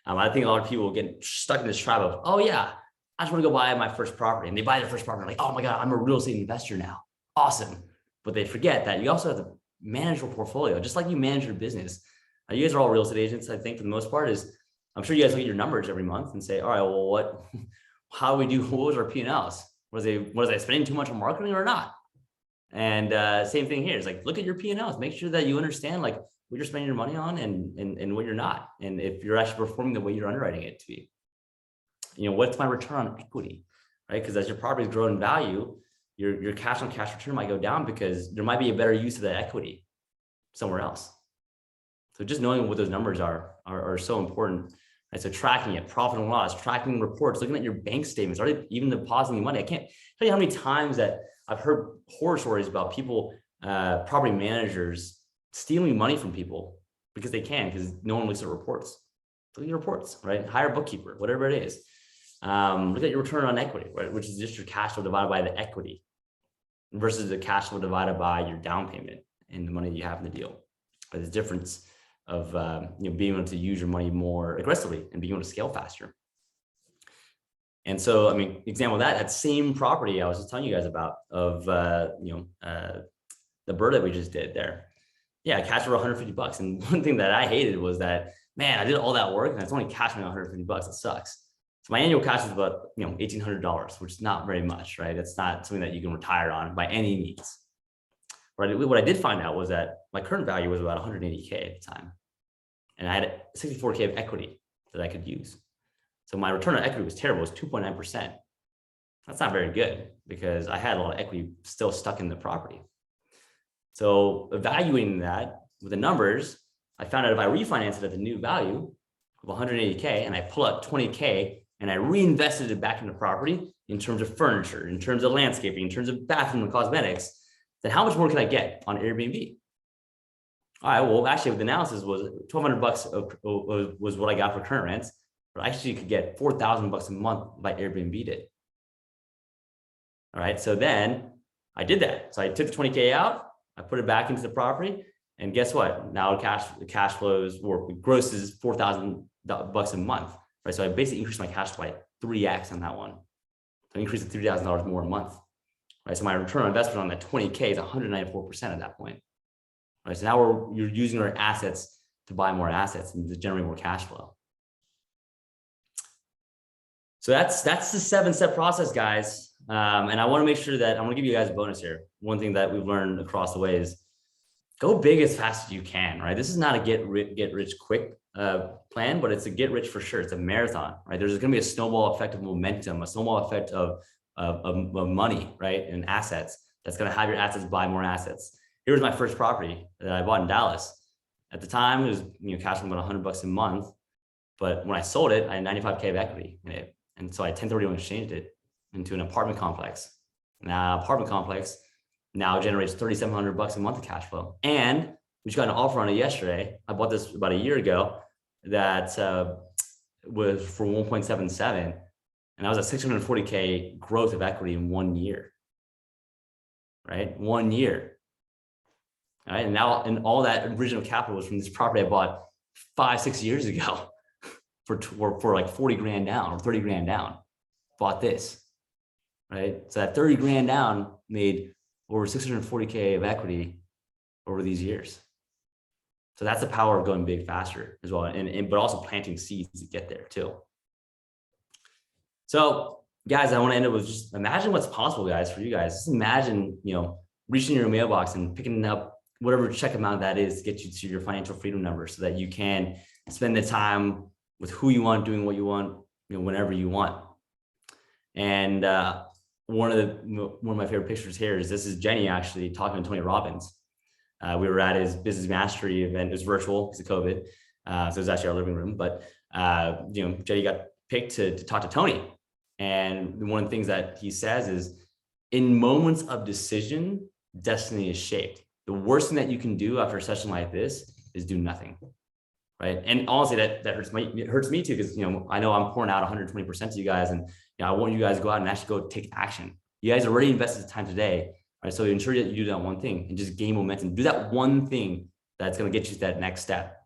S1: I think a lot of people get stuck in this trap of, oh yeah, I just want to go buy my first property. And they buy their first property. Like, oh my God, I'm a real estate investor now. Awesome. But they forget that you also have to manage your portfolio, just like you manage your business. You guys are all real estate agents, I think, for the most part. I'm sure you guys look at your numbers every month and say, all right, well, how do we do? What was our P&Ls? Was I spending too much on marketing or not? And same thing here. It's like, look at your P&Ls, make sure that you understand like what you're spending your money on and what you're not. And if you're actually performing the way you're underwriting it to be, what's my return on equity, right? Because as your properties grow in value, your cash on cash return might go down because there might be a better use of that equity somewhere else. So just knowing what those numbers are so important. Right? So tracking it, profit and loss, tracking reports, looking at your bank statements, are they even depositing money? I can't tell you how many times that I've heard horror stories about people, property managers stealing money from people because they can, because no one looks at reports. Look at your reports, right? Hire a bookkeeper, whatever it is. Look at your return on equity, right? Which is just your cash flow divided by the equity versus the cash flow divided by your down payment and the money you have in the deal. But the difference of being able to use your money more aggressively and being able to scale faster. And so, I mean, example of that same property I was just telling you guys about of the bird that we just did there. Yeah, cash for $150. And one thing that I hated was that, man, I did all that work and it's only cash me $150. It sucks. So my annual cash is about $1,800, which is not very much, right? It's not something that you can retire on by any means. Right? What I did find out was that my current value was about 180K at the time. And I had 64K of equity that I could use. So my return on equity was terrible, it was 2.9%. That's not very good because I had a lot of equity still stuck in the property. So evaluating that with the numbers, I found out if I refinance it at the new value of 180K and I pull out 20K and I reinvested it back in the property in terms of furniture, in terms of landscaping, in terms of bathroom and cosmetics, then how much more can I get on Airbnb? All right, well, actually the analysis was $1,200 was what I got for current rents, but I actually could get $4,000 a month by Airbnb did. All right, so then I did that. So I took the 20K out, I put it back into the property, and guess what? Now the cash flows or gross is $4,000 a month, right? So I basically increased my cash flow by 3x on that one. So I increased it $3,000 more a month, right? So my return on investment on that 20K is 194% at that point, right? So now you're using our assets to buy more assets and to generate more cash flow. So that's the 7-step process, guys. And I want to make sure that I'm going to give you guys a bonus here. One thing that we've learned across the way is go big as fast as you can, right? This is not a get rich quick plan, but it's a get rich for sure. It's a marathon, right? There's going to be a snowball effect of momentum, a snowball effect of money, right? And assets that's going to have your assets buy more assets. Here was my first property that I bought in Dallas. At the time, it was cash from about $100 a month. But when I sold it, I had 95K of equity in it. And so I 1031 exchanged it into an apartment complex. Now, apartment complex now generates $3,700 a month of cash flow. And we just got an offer on it yesterday. I bought this about a year ago that was for 1.77. And I was at 640K growth of equity in 1 year, right? 1 year. All right. And all that original capital was from this property I bought 5-6 years ago for like 40 grand down or 30 grand down. Bought this, right? So that 30 grand down made over 640K of equity over these years. So that's the power of going big faster as well. But also planting seeds to get there too. So guys, I want to end up with just imagine what's possible, guys, for you guys. Just imagine, reaching your mailbox and picking up whatever check amount that is to get you to your financial freedom number so that you can spend the time with who you want, doing what you want, whenever you want. And one of my favorite pictures here is this is Jennie actually talking to Tony Robbins. We were at his business mastery event. It was virtual because of COVID. So it was actually our living room, but Jennie got picked to talk to Tony. And one of the things that he says is, in moments of decision, destiny is shaped. The worst thing that you can do after a session like this is do nothing, right? And honestly, that hurts me too, because I know I'm pouring out 120% to you guys, and I want you guys to go out and actually go take action. You guys already invested the time today, right? So ensure that you do that one thing and just gain momentum. Do that one thing that's going to get you to that next step,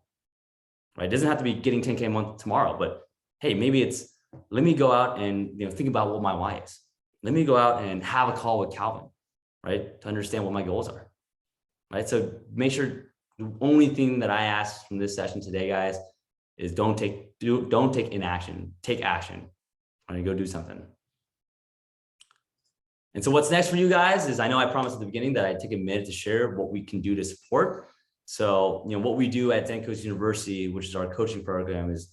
S1: right? It doesn't have to be getting 10K a month tomorrow, but hey, maybe it's let me go out and think about what my why is. Let me go out and have a call with Calvin, right, to understand what my goals are, right? So make sure the only thing that I ask from this session today, guys, is don't take inaction, take action. Right, go do something. And so what's next for you guys is, I know I promised at the beginning that I'd take a minute to share what we can do to support. So, what we do at Zen Coast University, which is our coaching program, is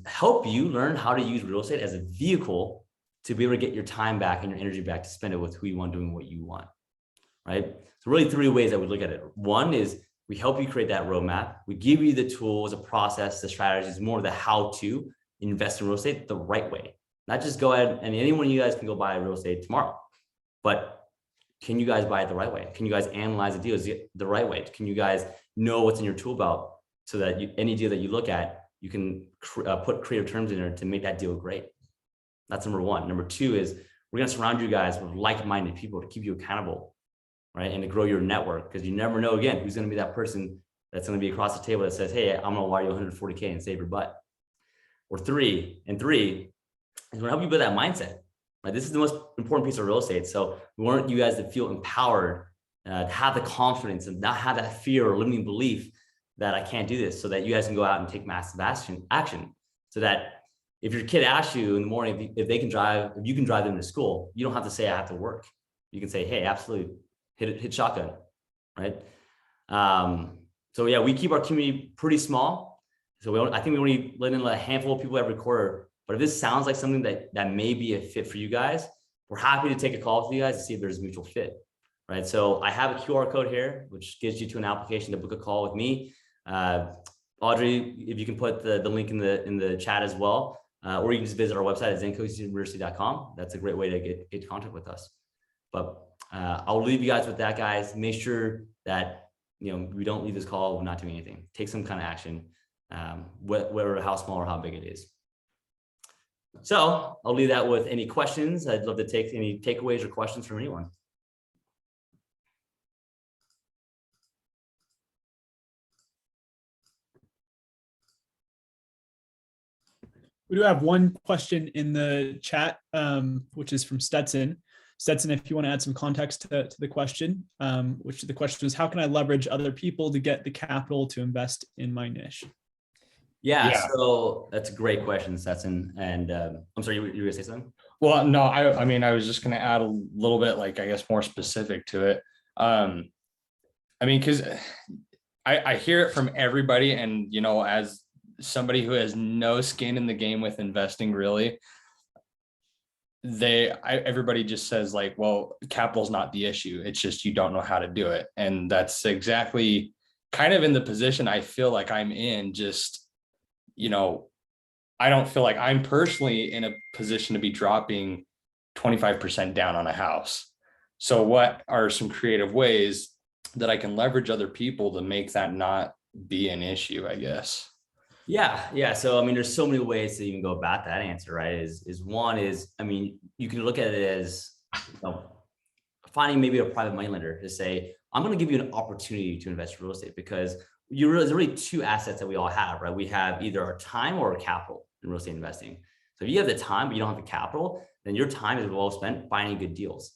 S1: help you learn how to use real estate as a vehicle to be able to get your time back and your energy back to spend it with who you want, doing what you want, right? So really 3 ways I would look at it. One is we help you create that roadmap. We give you the tools, the process, the strategies, more of the how to invest in real estate the right way. Not just go ahead and any one of you guys can go buy real estate tomorrow, but can you guys buy it the right way? Can you guys analyze the deals the right way? Can you guys know what's in your tool belt so that any deal that you look at, you can put creative terms in there to make that deal great? That's number one. Number two is we're going to surround you guys with like-minded people to keep you accountable, right? And to grow your network, because you never know, again, who's going to be that person that's going to be across the table that says, hey, I'm going to wire you 140K and save your butt. Or three is going to help you build that mindset. Right? This is the most important piece of real estate. So we want you guys to feel empowered, to have the confidence and not have that fear or limiting belief that I can't do this, so that you guys can go out and take massive action. So that if your kid asks you in the morning, if you can drive them to school, you don't have to say I have to work. You can say, hey, absolutely, hit shotgun, right? So yeah, we keep our community pretty small. So I think we only let in a handful of people every quarter. But if this sounds like something that may be a fit for you guys, we're happy to take a call with you guys to see if there's a mutual fit, right? So I have a QR code here, which gives you to an application to book a call with me. Audrey, if you can put the link in the chat as well, or you can just visit our website at zencoastuniversity.com. That's a great way to get in contact with us. But I'll leave you guys with that, guys. Make sure that we don't leave this call, we're not doing anything. Take some kind of action, whether how small or how big it is. So I'll leave that with any questions. I'd love to take any takeaways or questions from anyone.
S4: We do have one question in the chat, which is from Stetson. Stetson, if you want to add some context to the question, which the question is, how can I leverage other people to get the capital to invest in my niche?
S1: Yeah, so that's a great question, Stetson. And I'm sorry, you were gonna say something?
S8: Well, no, I mean, I was just going to add a little bit, like, I guess, more specific to it. I mean, because I hear it from everybody, and, as somebody who has no skin in the game with investing, really, everybody just says, like, well, capital's not the issue. It's just, you don't know how to do it. And that's exactly kind of in the position I feel like I'm in. Just, I don't feel like I'm personally in a position to be dropping 25% down on a house. So what are some creative ways that I can leverage other people to make that not be an issue, I guess?
S1: Yeah. So, I mean, there's so many ways to even go about that answer, right? One is, I mean, you can look at it as, finding maybe a private money lender to say, I'm going to give you an opportunity to invest in real estate, because there's really two assets that we all have, right? We have either our time or our capital in real estate investing. So if you have the time, but you don't have the capital, then your time is well spent finding good deals.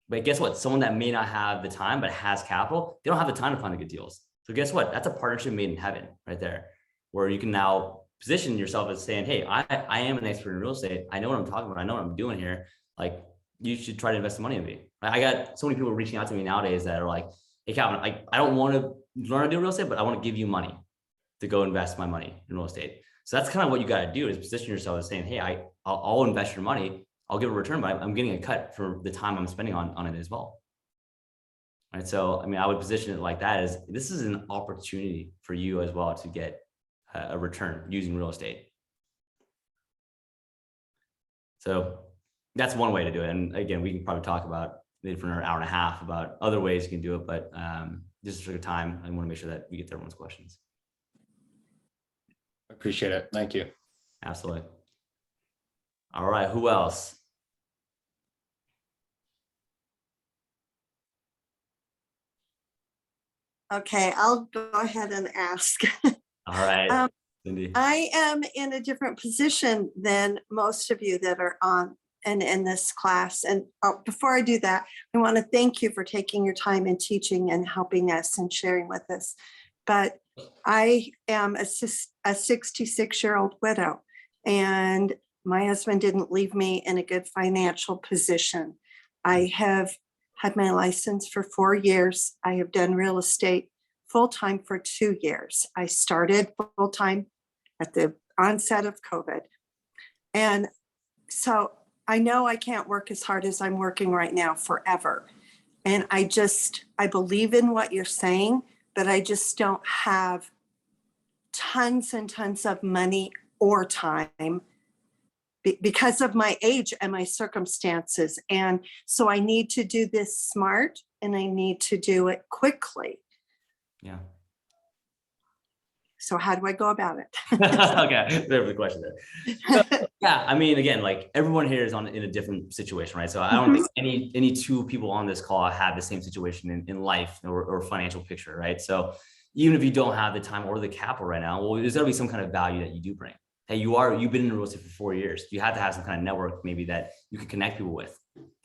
S1: But guess what? Someone that may not have the time, but has capital, they don't have the time to find the good deals. So guess what? That's a partnership made in heaven right there, where you can now position yourself as saying, hey, I am an expert in real estate. I know what I'm talking about. I know what I'm doing here. Like, you should try to invest some money in me. I got so many people reaching out to me nowadays that are like, hey, Calvin, I don't want to learn how to do real estate, but I want to give you money to go invest my money in real estate. So that's kind of what you got to do, is position yourself as saying, hey, I'll invest your money. I'll give a return, but I'm getting a cut for the time I'm spending on it as well. Right. So, I mean, I would position it like that, as this is an opportunity for you as well to get a return using real estate. So that's one way to do it. And again, we can probably talk about it for an hour and a half about other ways you can do it, but just for time, I want to make sure that we get to everyone's questions.
S8: Appreciate it. Thank you.
S1: Absolutely. All right. Who else?
S10: Okay, I'll go ahead and ask.
S1: All right. Cindy.
S10: I am in a different position than most of you that are on and in this class. And before I do that, I want to thank you for taking your time and teaching and helping us and sharing with us. But I am a 66-year-old widow, and my husband didn't leave me in a good financial position. I have had my license for 4 years. I have done real estate full-time for 2 years. I started full-time at the onset of COVID. And so I know I can't work as hard as I'm working right now forever. And I believe in what you're saying, but I just don't have tons and tons of money or time because of my age and my circumstances. And so I need to do this smart, and I need to do it quickly.
S1: Yeah.
S10: So how do I go about it?
S1: Okay, there's the question there. So, yeah, I mean, again, like everyone here is in a different situation, right? So I don't think any two people on this call have the same situation in life or financial picture, right? So even if you don't have the time or the capital right now, well, there's gotta be some kind of value that you do bring. Hey, you've been in real estate for 4 years. You have to have some kind of network maybe that you can connect people with,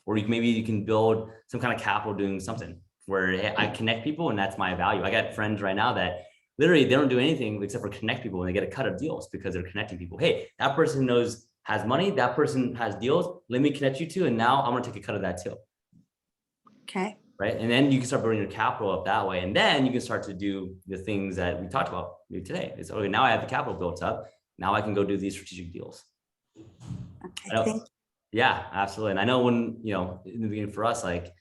S1: or maybe you can build some kind of capital doing something where, hey, I connect people and that's my value. I got friends right now that literally they don't do anything except for connect people, and they get a cut of deals because they're connecting people. Hey, that person has money, that person has deals. Let me connect you to, and now I'm gonna take a cut of that too.
S10: Okay.
S1: Right, and then you can start building your capital up that way, and then you can start to do the things that we talked about today. It's okay. Now I have the capital built up. Now I can go do these strategic deals.
S10: Okay.
S1: Yeah, absolutely. And I know when in the beginning for us, like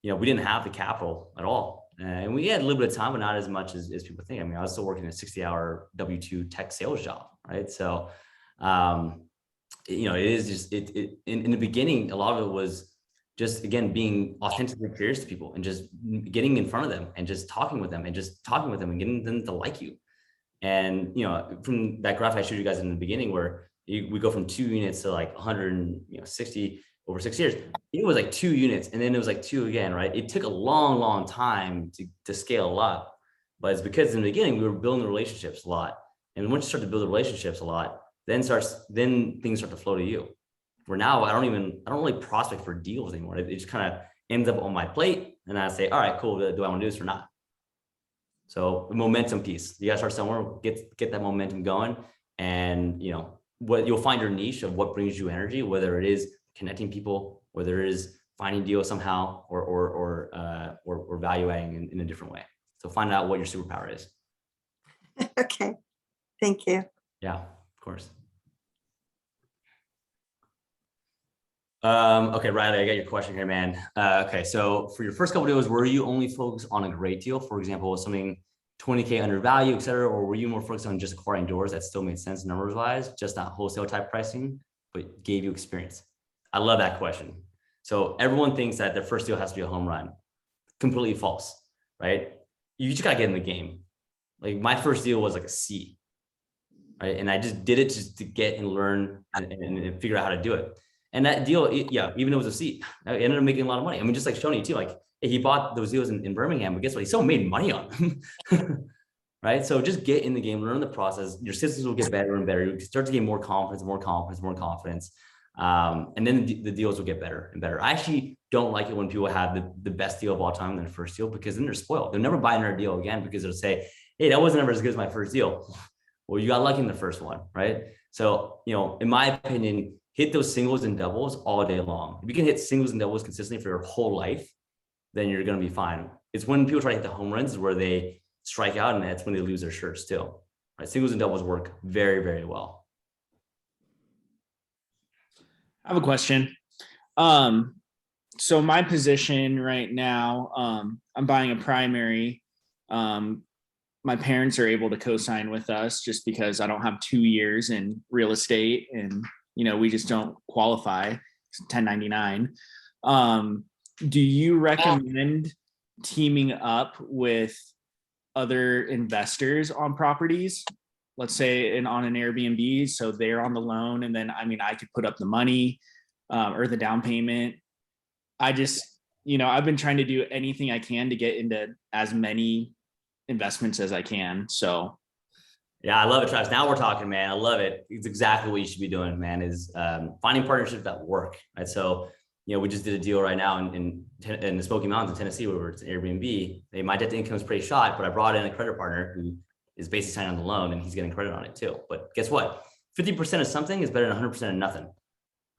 S1: we didn't have the capital at all. And we had a little bit of time, but not as much as people think. I mean, I was still working a 60-hour W-2 tech sales job, right? So, it is just, in the beginning, a lot of it was just, again, being authentically curious to people and just getting in front of them and just talking with them and getting them to like you. And, from that graph I showed you guys in the beginning, where we go from 2 units to like 160 over 6 years, it was like 2 units, and then it was like 2 again, right? It took a long time to scale up, but it's because in the beginning we were building the relationships a lot. And once you start to build the relationships a lot, then things start to flow to you. Where now I don't really prospect for deals anymore. It just kind of ends up on my plate, and I say, all right, cool. Do I want to do this or not? So the momentum piece, you gotta start somewhere, get that momentum going, and what you'll find your niche of what brings you energy, whether it is connecting people, whether it is finding deals somehow, or value adding in a different way. So find out what your superpower is.
S10: Okay, thank you.
S1: Yeah, of course. Okay, Riley, I got your question here, man. Okay, so for your first couple of deals, were you only focused on a great deal? For example, something 20K under value, et cetera, or were you more focused on just acquiring doors that still made sense numbers wise, just not wholesale type pricing, but gave you experience? I love that question. So everyone thinks that their first deal has to be a home run. Completely false, right? You just gotta get in the game. Like my first deal was like a C, right? And I just did it just to get and learn and figure out how to do it. And that deal, even though it was a C, I ended up making a lot of money. I mean, just like Shoni too, like he bought those deals in Birmingham, but guess what? He still made money on them, right? So just get in the game, learn the process. Your systems will get better and better. You start to gain more confidence. And then the deals will get better and better. I actually don't like it when people have the best deal of all time in their first deal, because then they're spoiled. They'll never buy another deal again because they'll say, hey, that wasn't ever as good as my first deal. Well, you got lucky in the first one, right? So, in my opinion, hit those singles and doubles all day long. If you can hit singles and doubles consistently for your whole life, then you're going to be fine. It's when people try to hit the home runs where they strike out, and that's when they lose their shirts too. Right? Singles and doubles work very, very well.
S2: I have a question. So my position right now, I'm buying a primary. My parents are able to co-sign with us just because I don't have 2 years in real estate, and we just don't qualify. It's 1099. Do you recommend teaming up with other investors on properties? Let's say on an Airbnb, so they're on the loan, and then I could put up the money or the down payment. I just, I've been trying to do anything I can to get into as many investments as I can. So
S1: Yeah, I love it, Travis. Now we're talking, man. I love it. It's exactly what you should be doing, man, is finding partnerships that work, right? So, we just did a deal right now in the Smoky Mountains in Tennessee, where it's an Airbnb. My debt to income is pretty shot, but I brought in a credit partner who is basically signing on the loan, and he's getting credit on it too. But guess what? 50% of something is better than 100% of nothing,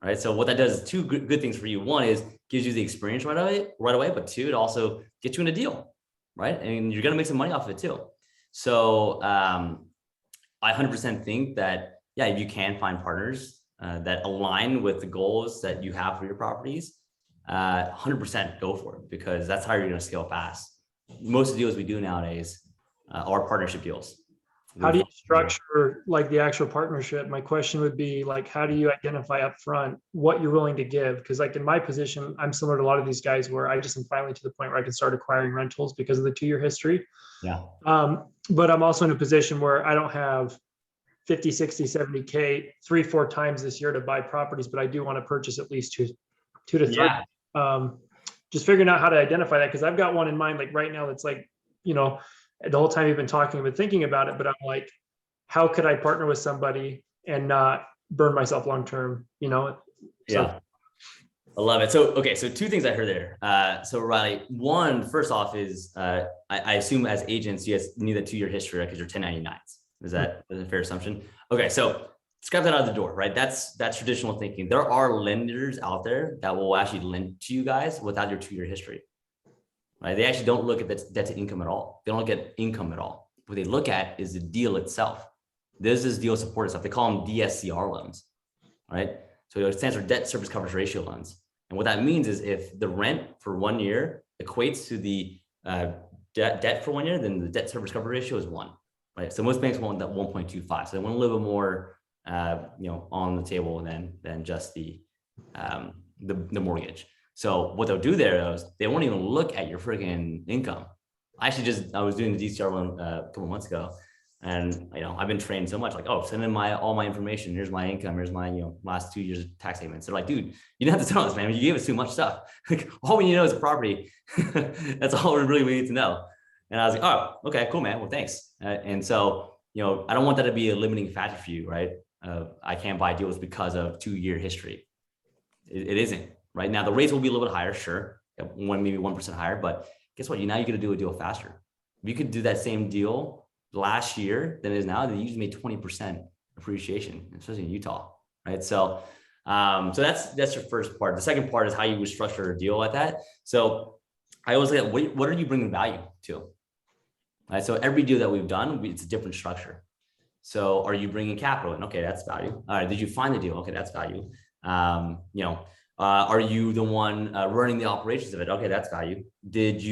S1: right? So what that does is two good things for you. One is gives you the experience right away, but two, it also gets you in a deal, right? And you're gonna make some money off of it too. So I 100% think that, yeah, if you can find partners that align with the goals that you have for your properties, 100% go for it, because that's how you're going to scale fast. Most of the deals we do nowadays are partnership deals.
S3: How do you structure like the actual partnership? My question would be like, how do you identify upfront what you're willing to give? Because like in my position, I'm similar to a lot of these guys where I just am finally to the point where I can start acquiring rentals because of the 2-year history.
S1: Yeah.
S3: But I'm also in a position where I don't have 50, 60, 70K 3-4 times this year to buy properties, but I do want to purchase at least two to three.
S1: Yeah.
S3: Just figuring out how to identify that, because I've got one in mind, like right now, that's like, the whole time you've been talking, I've been thinking about it, but I'm like, how could I partner with somebody and not burn myself long term?
S1: Yeah. I love it. So, okay. So 2 things I heard there. So Riley, one, first off is, I assume as agents, you guys need a 2-year history, right? Because you're 1099s. Is that a fair assumption? Okay. So scrap that out of the door, right? That's traditional thinking. There are lenders out there that will actually lend to you guys without your 2-year history, right? They actually don't look at debt to income at all. They don't look at income at all. What they look at is the deal itself. There's this deal support stuff. They call them DSCR loans, right? So it stands for debt service coverage ratio loans. And what that means is if the rent for 1 year equates to the debt for 1 year, then the debt service coverage ratio is 1, right? So most banks want that 1.25. So they want a little bit more, on the table than just the mortgage. So what they'll do there is they won't even look at your freaking income. I was doing the DCR one a couple months ago, and I've been trained so much, like, oh, send in all my information. Here's my income. Here's my last 2 years of tax statements. They're like, dude, you didn't have to tell us, man. You gave us too much stuff. Like, all we need to know is the property. That's all we need to know. And I was like, oh, okay, cool, man. Well, thanks. And so I don't want that to be a limiting factor for you, right? I can't buy deals because of 2-year history. It isn't. Right now, the rates will be a little bit higher, sure, maybe 1% higher, but guess what? Now you're going to do a deal faster. If you could do that same deal last year than it is now, then you just made 20% appreciation, especially in Utah, right? So, that's your first part. The second part is how you would structure a deal like that. So I always look at what are you bringing value to, right? So every deal that we've done, it's a different structure. So are you bringing capital in? Okay, that's value. All right, did you find the deal? Okay, that's value. Are you the one running the operations of it? Okay, that's value.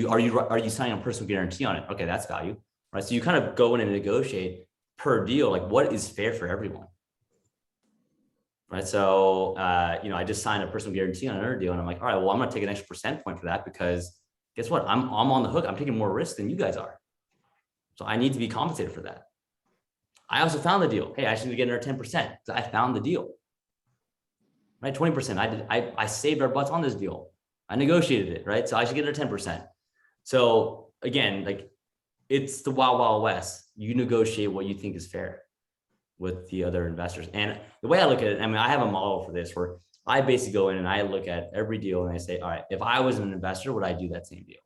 S1: Are you signing a personal guarantee on it? Okay, that's value, right? So you kind of go in and negotiate per deal, like what is fair for everyone, right? So I just signed a personal guarantee on another deal, and I'm like, all right, well, I'm gonna take an extra percent point for that because guess what? I'm on the hook. I'm taking more risk than you guys are, so I need to be compensated for that. I also found the deal. Hey, I should get another 10% because I found the deal. Right, 20%. I saved our butts on this deal. I negotiated it, right? So I should get another 10%. So again, like it's the wild, wild west. You negotiate what you think is fair with the other investors. And the way I look at it, I mean, I have a model for this where I basically go in and I look at every deal and I say, all right, if I was an investor, would I do that same deal?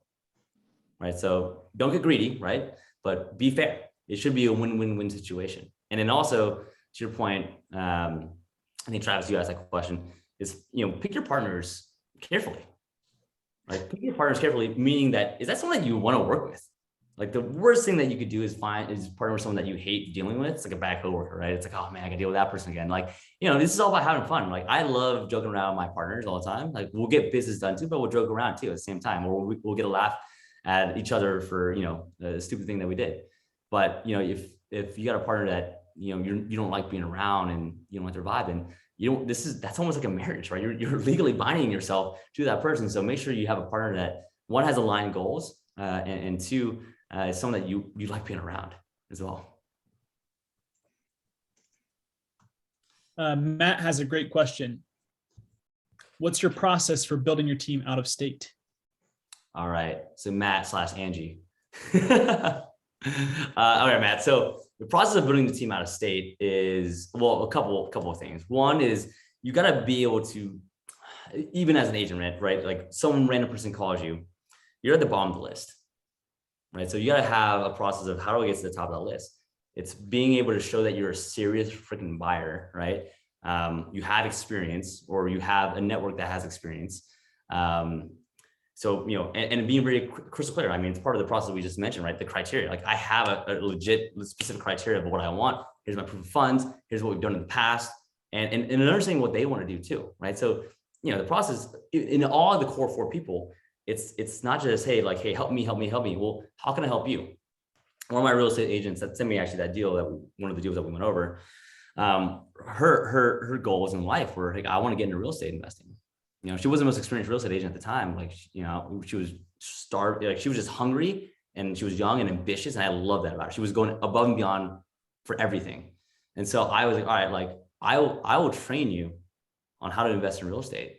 S1: Right. So don't get greedy, right? But be fair. It should be a win-win-win situation. And then also to your point, I think Travis, you asked that question, is, pick your partners carefully, right? Pick your partners carefully, meaning that, is that someone that you want to work with? Like the worst thing that you could do is partner with someone that you hate dealing with. It's like a bad coworker, right? It's like, oh man, I can deal with that person again. Like, this is all about having fun. Like I love joking around with my partners all the time. Like we'll get business done too, but we'll joke around too at the same time, or we'll get a laugh at each other for, the stupid thing that we did. But, if you got a partner that, you don't like being around and you don't like their vibe, and that's almost like a marriage, right? You're legally binding yourself to that person. So make sure you have a partner that, one, has aligned goals, and two, is someone that you like being around as well.
S4: Matt has a great question. What's your process for building your team out of state?
S1: All right. So Matt / Angie. All right, Matt. So the process of building the team out of state is, well, a couple of things. One is you got to be able to, even as an agent, right? Like some random person calls you, you're at the bottom of the list, right? So you got to have a process of how do I get to the top of that list? It's being able to show that you're a serious freaking buyer, right? You have experience, or you have a network that has experience. So, you know, and being very crystal clear. I mean, it's part of the process we just mentioned, right? The criteria, like I have a legit specific criteria of what I want. Here's my proof of funds. Here's what we've done in the past, and understanding what they want to do too, right? So, you know, the process in all the core 4 people, it's not just, hey, like, hey, help me. Well, how can I help you? One of my real estate agents that sent me actually that deal, one of the deals that we went over, her goals in life were like, I want to get into real estate investing. You know, she wasn't the most experienced real estate agent at the time. Like, you know, she was starved, like she was just hungry, and she was young and ambitious. And I love that about her. She was going above and beyond for everything. And so I was like, all right, like I will train you on how to invest in real estate,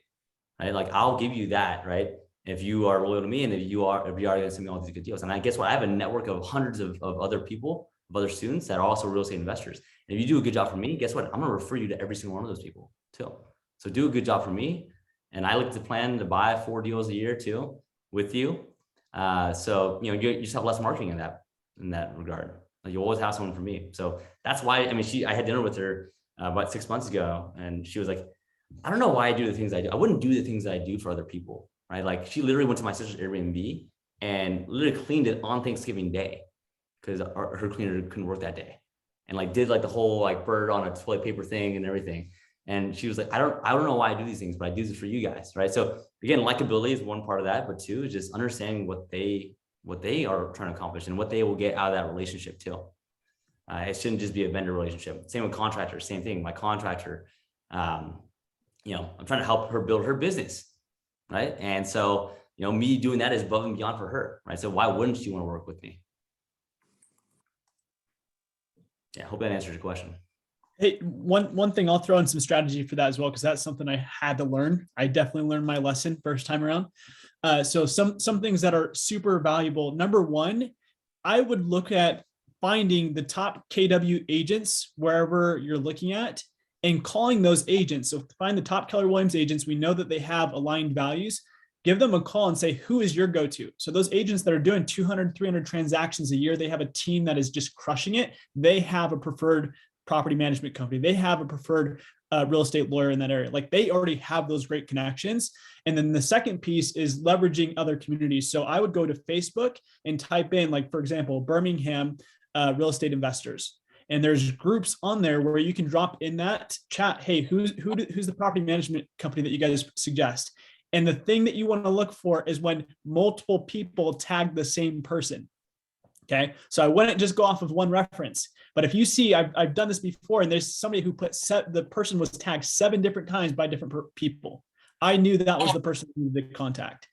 S1: right? Like I'll give you that, right? If you are loyal to me, and if you are going to send me all these good deals. And I guess what, I have a network of hundreds of other people, of other students that are also real estate investors. And if you do a good job for me, guess what? I'm going to refer you to every single one of those people too. So do a good job for me. And I like to plan to buy 4 deals a year too with you. So, you know, you just have less marketing in that regard. Like you always have someone for me. So that's why, I mean, I had dinner with her about 6 months ago, and she was like, I don't know why I do the things I do. I wouldn't do the things that I do for other people, right? Like she literally went to my sister's Airbnb and literally cleaned it on Thanksgiving Day because her cleaner couldn't work that day, and like did like the whole like bird on a toilet paper thing and everything. And she was like, I don't know why I do these things, but I do this for you guys, right? So again, likability is one part of that, but 2 is just understanding what they are trying to accomplish and what they will get out of that relationship too. It shouldn't just be a vendor relationship. Same with contractors, same thing. My contractor, you know, I'm trying to help her build her business, right? And so, you know, me doing that is above and beyond for her, right? So why wouldn't she want to work with me? Yeah, I hope that answers your question.
S4: Hey, one thing, I'll throw in some strategy for that as well, because that's something I had to learn. I definitely learned my lesson first time around. So some things that are super valuable. Number 1, I would look at finding the top KW agents wherever you're looking at and calling those agents. So find the top Keller Williams agents. We know that they have aligned values. Give them a call and say, who is your go-to? So those agents that are doing 200, 300 transactions a year, they have a team that is just crushing it. They have a preferred property management company. They have a preferred real estate lawyer in that area. Like they already have those great connections. And then the second piece is leveraging other communities. So I would go to Facebook and type in, like, for example, Birmingham real estate investors. And there's groups on there where you can drop in that chat, hey, who's the property management company that you guys suggest? And the thing that you want to look for is when multiple people tag the same person. Okay, so I wouldn't just go off of one reference, but if you see, I've done this before, and there's somebody who put the person was tagged 7 different times by different people. I knew that was the person who needed to contact.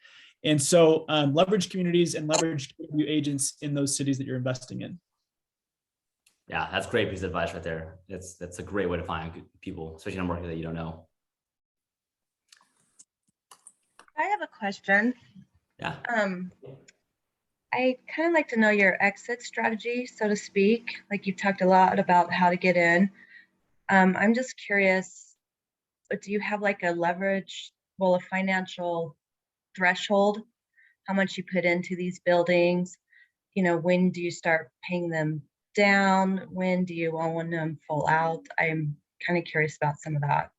S4: And so leverage communities and leverage agents in those cities that you're investing in.
S1: Yeah, that's great piece of advice right there. That's a great way to find good people, especially in a market that you don't know.
S11: I have a question.
S1: Yeah.
S11: I kind of like to know your exit strategy, so to speak. Like you've talked a lot about how to get in. I'm just curious, but do you have like a a financial threshold? How much you put into these buildings? You know, when do you start paying them down? When do you want them full out? I'm kind of curious about some of that.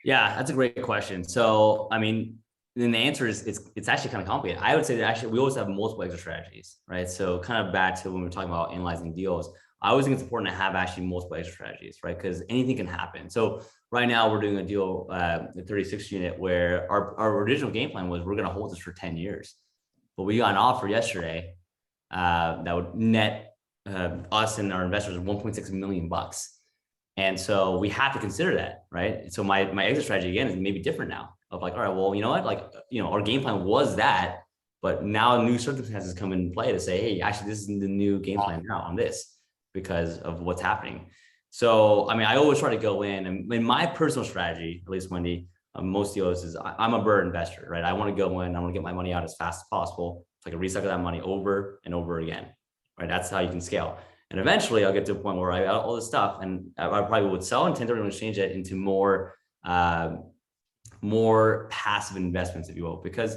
S1: Yeah, that's a great question. So, I mean, then the answer is it's actually kind of complicated. I would say that actually we always have multiple exit strategies, right? So kind of back to when we were talking about analyzing deals, I always think it's important to have actually multiple exit strategies, right? Because anything can happen. So right now we're doing a deal, the 36 unit, where our original game plan was we're going to hold this for 10 years. But we got an offer yesterday that would net us and our investors $1.6 million. And so we have to consider that, right? So my exit strategy again is maybe different now. Of like, all right, well, you know what? Like, you know, our game plan was that, but now new circumstances come into play to say, hey, actually, this is the new game plan now on this because of what's happening. So, I mean, I always try to go in, and in my personal strategy, at least Wendy, most deals is I'm a bird investor, right? I want to go in, I want to get my money out as fast as possible so I can recycle that money over and over again, right? That's how you can scale. And eventually I'll get to a point where I got all this stuff and I probably would sell and 1031 exchange it into more passive investments, if you will, because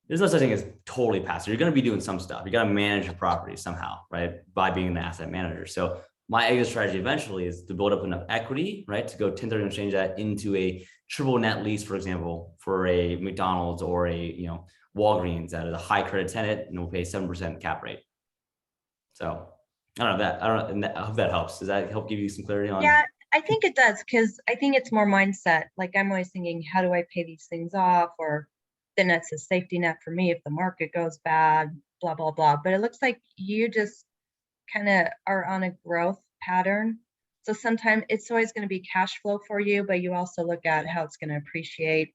S1: there's no such thing as totally passive. You're going to be doing some stuff. You got to manage your property somehow, right? By being an asset manager. So my exit strategy eventually is to build up enough equity, right? To go 1031 exchange that into a triple net lease, for example, for a McDonald's or a, Walgreens that is a high credit tenant and will pay 7% cap rate. So I don't know I hope that helps. Does that help give you some clarity on?
S11: Yeah, I think it does, because I think it's more mindset. Like I'm always thinking, how do I pay these things off? Or then that's a safety net for me if the market goes bad, blah, blah, blah. But it looks like you just kind of are on a growth pattern. So sometimes it's always going to be cash flow for you, but you also look at how it's going to appreciate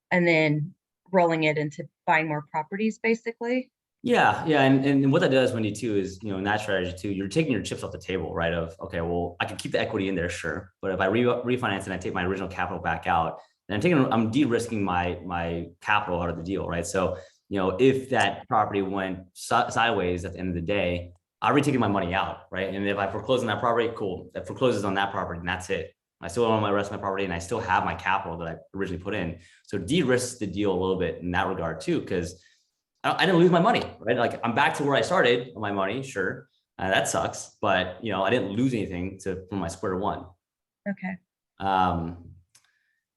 S11: and then rolling it into buying more properties, basically.
S1: Yeah. And what that does, Wendy, too, is, in that strategy too, you're taking your chips off the table, right? Of, okay, well, I can keep the equity in there, sure. But if I refinance and I take my original capital back out, then I'm de-risking my capital out of the deal, right? So, if that property went sideways at the end of the day, I already taken my money out, right? And if I foreclose on that property, cool. That forecloses on that property and that's it. I still own my rest of my property and I still have my capital that I originally put in. So de-risk the deal a little bit in that regard too, because I didn't lose my money, right? Like I'm back to where I started on my money, sure. That sucks, but I didn't lose anything from my square one.
S11: Okay.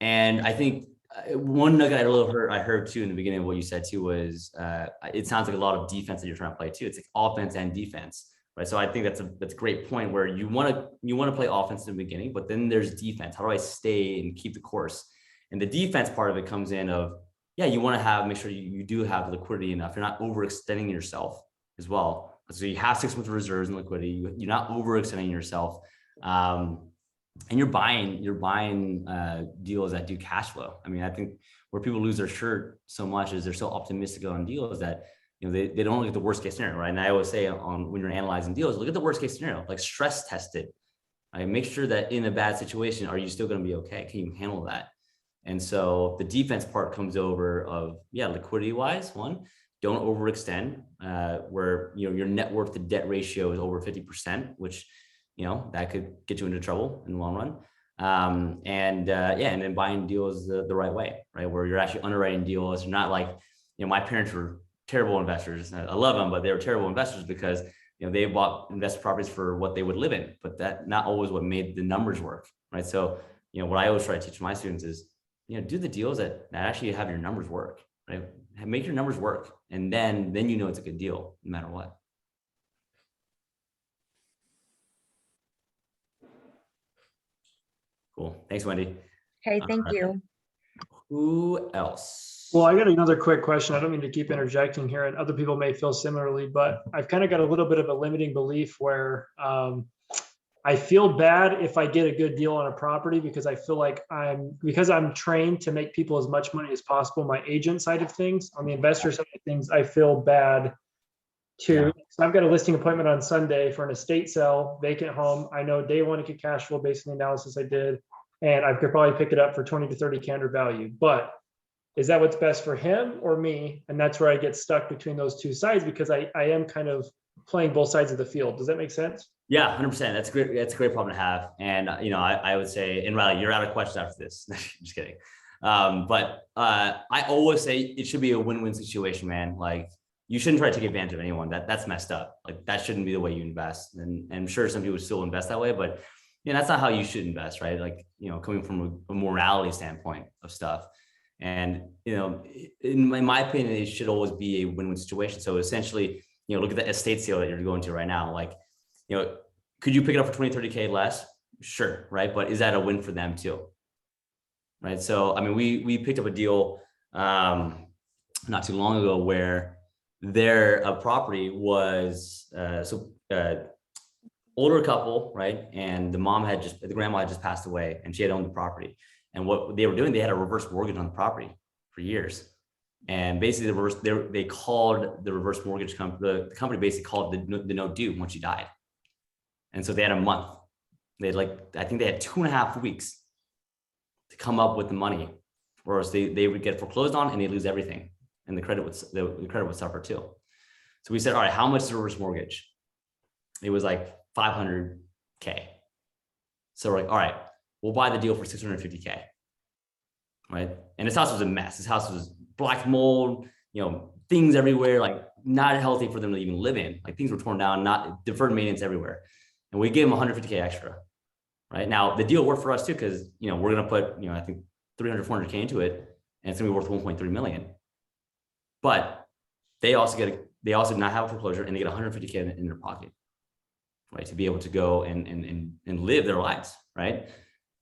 S1: And I think one nugget I heard too in the beginning of what you said too was it sounds like a lot of defense that you're trying to play too. It's like offense and defense, right? So I think that's a great point where you want to play offense in the beginning, but then there's defense. How do I stay and keep the course? And the defense part of it comes in of, yeah, you want to make sure you do have liquidity enough. You're not overextending yourself as well. So you have 6 months of reserves and liquidity. You're not overextending yourself. And you're buying deals that do cash flow. I mean, I think where people lose their shirt so much is they're so optimistic on deals that they don't look at the worst case scenario, right? And I always say when you're analyzing deals, look at the worst case scenario, like stress test it. Right? Make sure that in a bad situation, are you still going to be okay? Can you handle that? And so the defense part comes over of, liquidity wise, one, don't overextend where your net worth to debt ratio is over 50%, which that could get you into trouble in the long run. And then buying deals the right way, right? Where you're actually underwriting deals. You're not like, my parents were terrible investors. I love them, but they were terrible investors because, they bought investment properties for what they would live in, but that not always what made the numbers work, right? So, what I always try to teach my students is, do the deals that actually have your numbers work, right? Make your numbers work. And then it's a good deal no matter what. Cool. Thanks, Wendy.
S11: Okay, thank you.
S1: Who else?
S3: Well, I got another quick question. I don't mean to keep interjecting here, and other people may feel similarly, but I've kind of got a little bit of a limiting belief where I feel bad if I get a good deal on a property because I feel like I'm trained to make people as much money as possible. My agent side of things, on the investor side of things, I feel bad too. Yeah. So I've got a listing appointment on Sunday for an estate sale, vacant home. I know day one to get cash flow based on the analysis I did, and I could probably pick it up for 20 to 30 counter value. But is that what's best for him or me? And that's where I get stuck between those two sides because I am kind of playing both sides of the field. Does that make sense?
S1: Yeah, 100%. That's great. That's a great problem to have. And, I would say, and Riley, you're out of questions after this. Just kidding. But I always say it should be a win-win situation, man. Like you shouldn't try to take advantage of anyone. That's messed up. Like that shouldn't be the way you invest. And I'm sure some people still invest that way, but that's not how you should invest, right? Like, coming from a morality standpoint of stuff. And, in my opinion, it should always be a win-win situation. So essentially, look at the estate sale that you're going to right now. Like, could you pick it up for 20, 30K less? Sure. Right. But is that a win for them too? Right. So, I mean, we picked up a deal not too long ago where their property was older couple, right? And the grandma had just passed away and she had owned the property. And what they were doing, they had a reverse mortgage on the property for years. And basically they called the reverse mortgage company, the company basically called the note due when she died. And so they had a month. I think they had 2.5 weeks to come up with the money, or else they would get foreclosed on and they lose everything. And the credit would suffer too. So we said, all right, how much is a reverse mortgage? It was like $500K. So we're like, all right, we'll buy the deal for $650K. Right. And his house was a mess. His house was black mold, things everywhere, like not healthy for them to even live in. Like things were torn down, not deferred maintenance everywhere. And we gave him $150K extra. Right. Now the deal worked for us too, because we're gonna put, I think 400K into it, and it's gonna be worth 1.3 million. But they also not have a foreclosure, and they get 150K in their pocket, right, to be able to go and live their lives, right,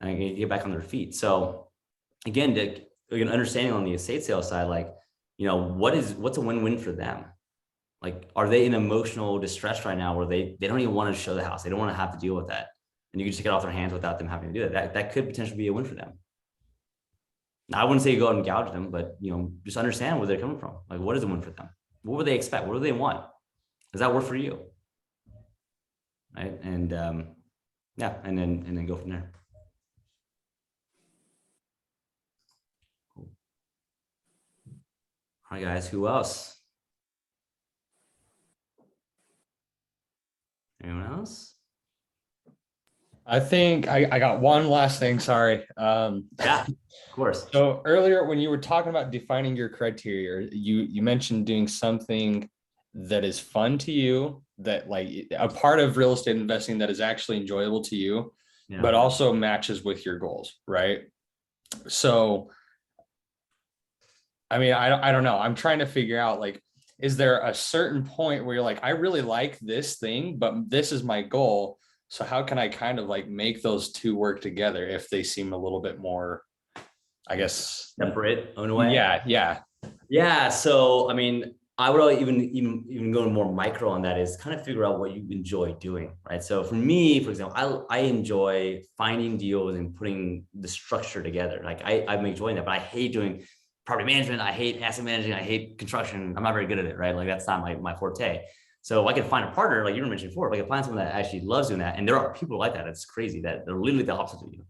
S1: and get back on their feet. So again, understanding on the estate sales side, like, what's a win-win for them? Like, are they in emotional distress right now where they don't even want to show the house? They don't want to have to deal with that. And you can just get off their hands without them having to do that. That could potentially be a win for them. Now, I wouldn't say go out and gouge them, but just understand where they're coming from. Like, what is a win for them? What would they expect? What do they want? Does that work for you? Right. And yeah, and then go from there. Cool. All right, guys, who else? Anyone else?
S8: I think I got one last thing. Sorry.
S1: Yeah, of course.
S8: So earlier when you were talking about defining your criteria, you mentioned doing something that is fun to you, that like a part of real estate investing that is actually enjoyable to you, but also matches with your goals, right? So, I mean, I don't know. I'm trying to figure out, like, is there a certain point where you're like, I really like this thing, but this is my goal. So how can I kind of like make those two work together if they seem a little bit more, I guess,
S1: separate in a way?
S8: Yeah.
S1: So, I mean, I would even go more micro on that, is kind of figure out what you enjoy doing, right? So for me, for example, I enjoy finding deals and putting the structure together. Like I'm enjoying that, but I hate doing property management. I hate asset management. I hate construction. I'm not very good at it, right? Like that's not my forte. So I could find a partner, like you mentioned before, if I could find someone that actually loves doing that. And there are people like that. It's crazy that they're literally the opposite of you.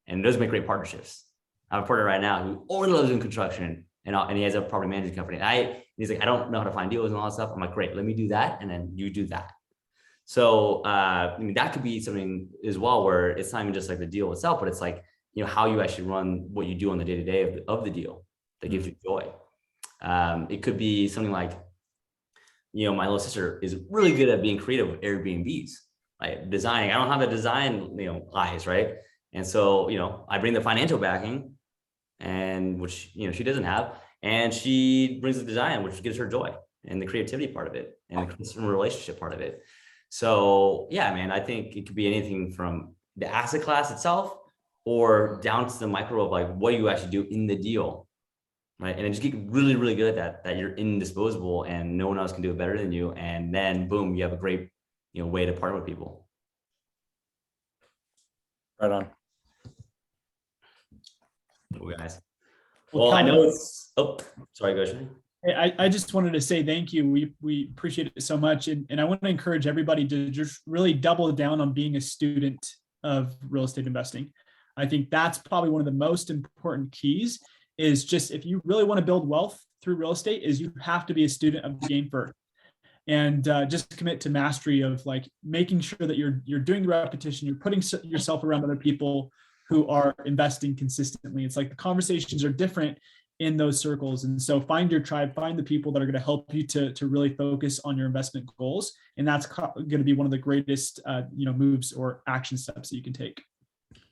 S1: And those make great partnerships. I have a partner right now who only loves doing construction, and he has a property management company. And he's like, I don't know how to find deals and all that stuff. I'm like, great, let me do that. And then you do that. So, I mean, that could be something as well, where it's not even just like the deal itself, but it's like, how you actually run what you do on the day-to-day of the deal that gives you joy. It could be something like, my little sister is really good at being creative with Airbnbs, right? Designing. I don't have the design, eyes, right? And so, I bring the financial backing, and which, she doesn't have, and she brings the design, which gives her joy, and the creativity part of it, and the customer relationship part of it. So yeah, man, I think it could be anything from the asset class itself or down to the micro of like what you actually do in the deal. Right. And then just get really, really good at that you're indisposable and no one else can do it better than you. And then boom, you have a great, way to partner with people.
S8: Right on.
S1: Cool, guys.
S4: Well,
S1: I know it's, sorry, go ahead.
S4: I just wanted to say thank you. We appreciate it so much. And I want to encourage everybody to just really double down on being a student of real estate investing. I think that's probably one of the most important keys, is just, if you really want to build wealth through real estate, is you have to be a student of the game first. And just commit to mastery of like making sure that you're doing the repetition, you're putting yourself around other people who are investing consistently. It's like the conversations are different in those circles. And so find your tribe, find the people that are going to help you to really focus on your investment goals. And that's going to be one of the greatest, moves or action steps that you can take.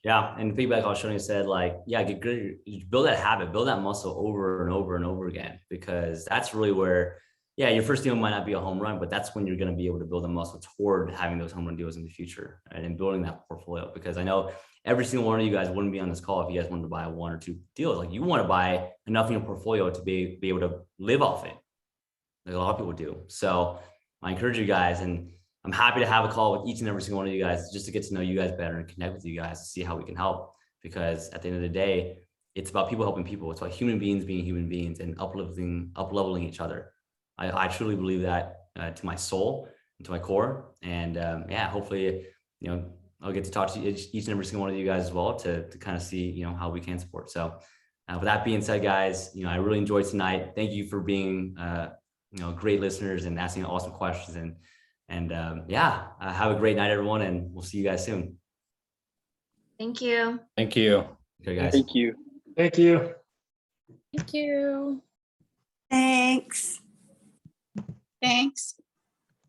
S1: Yeah. And the feedback I was showing you said, like, yeah, get good, build that habit, build that muscle over and over and over again, because that's really where, yeah, your first deal might not be a home run, but that's when you're going to be able to build a muscle toward having those home run deals in the future, right? And building that portfolio, because I know every single one of you guys wouldn't be on this call if you guys wanted to buy one or two deals. Like, you want to buy enough in your portfolio to be able to live off it, like a lot of people do. So I encourage you guys, and I'm happy to have a call with each and every single one of you guys just to get to know you guys better and connect with you guys to see how we can help. Because at the end of the day, it's about people helping people. It's about human beings being human beings and up-leveling each other. I truly believe that to my soul and to my core. And yeah, hopefully, I'll get to talk to each and every single one of you guys as well to kind of see, how we can support. So with that being said, guys, I really enjoyed tonight. Thank you for being, great listeners and asking awesome questions. And And yeah, have a great night, everyone, and we'll see you guys soon.
S7: Thank you.
S8: Thank you.
S1: Okay, guys.
S3: Thank you.
S9: Thank you.
S10: Thanks.
S5: Thanks.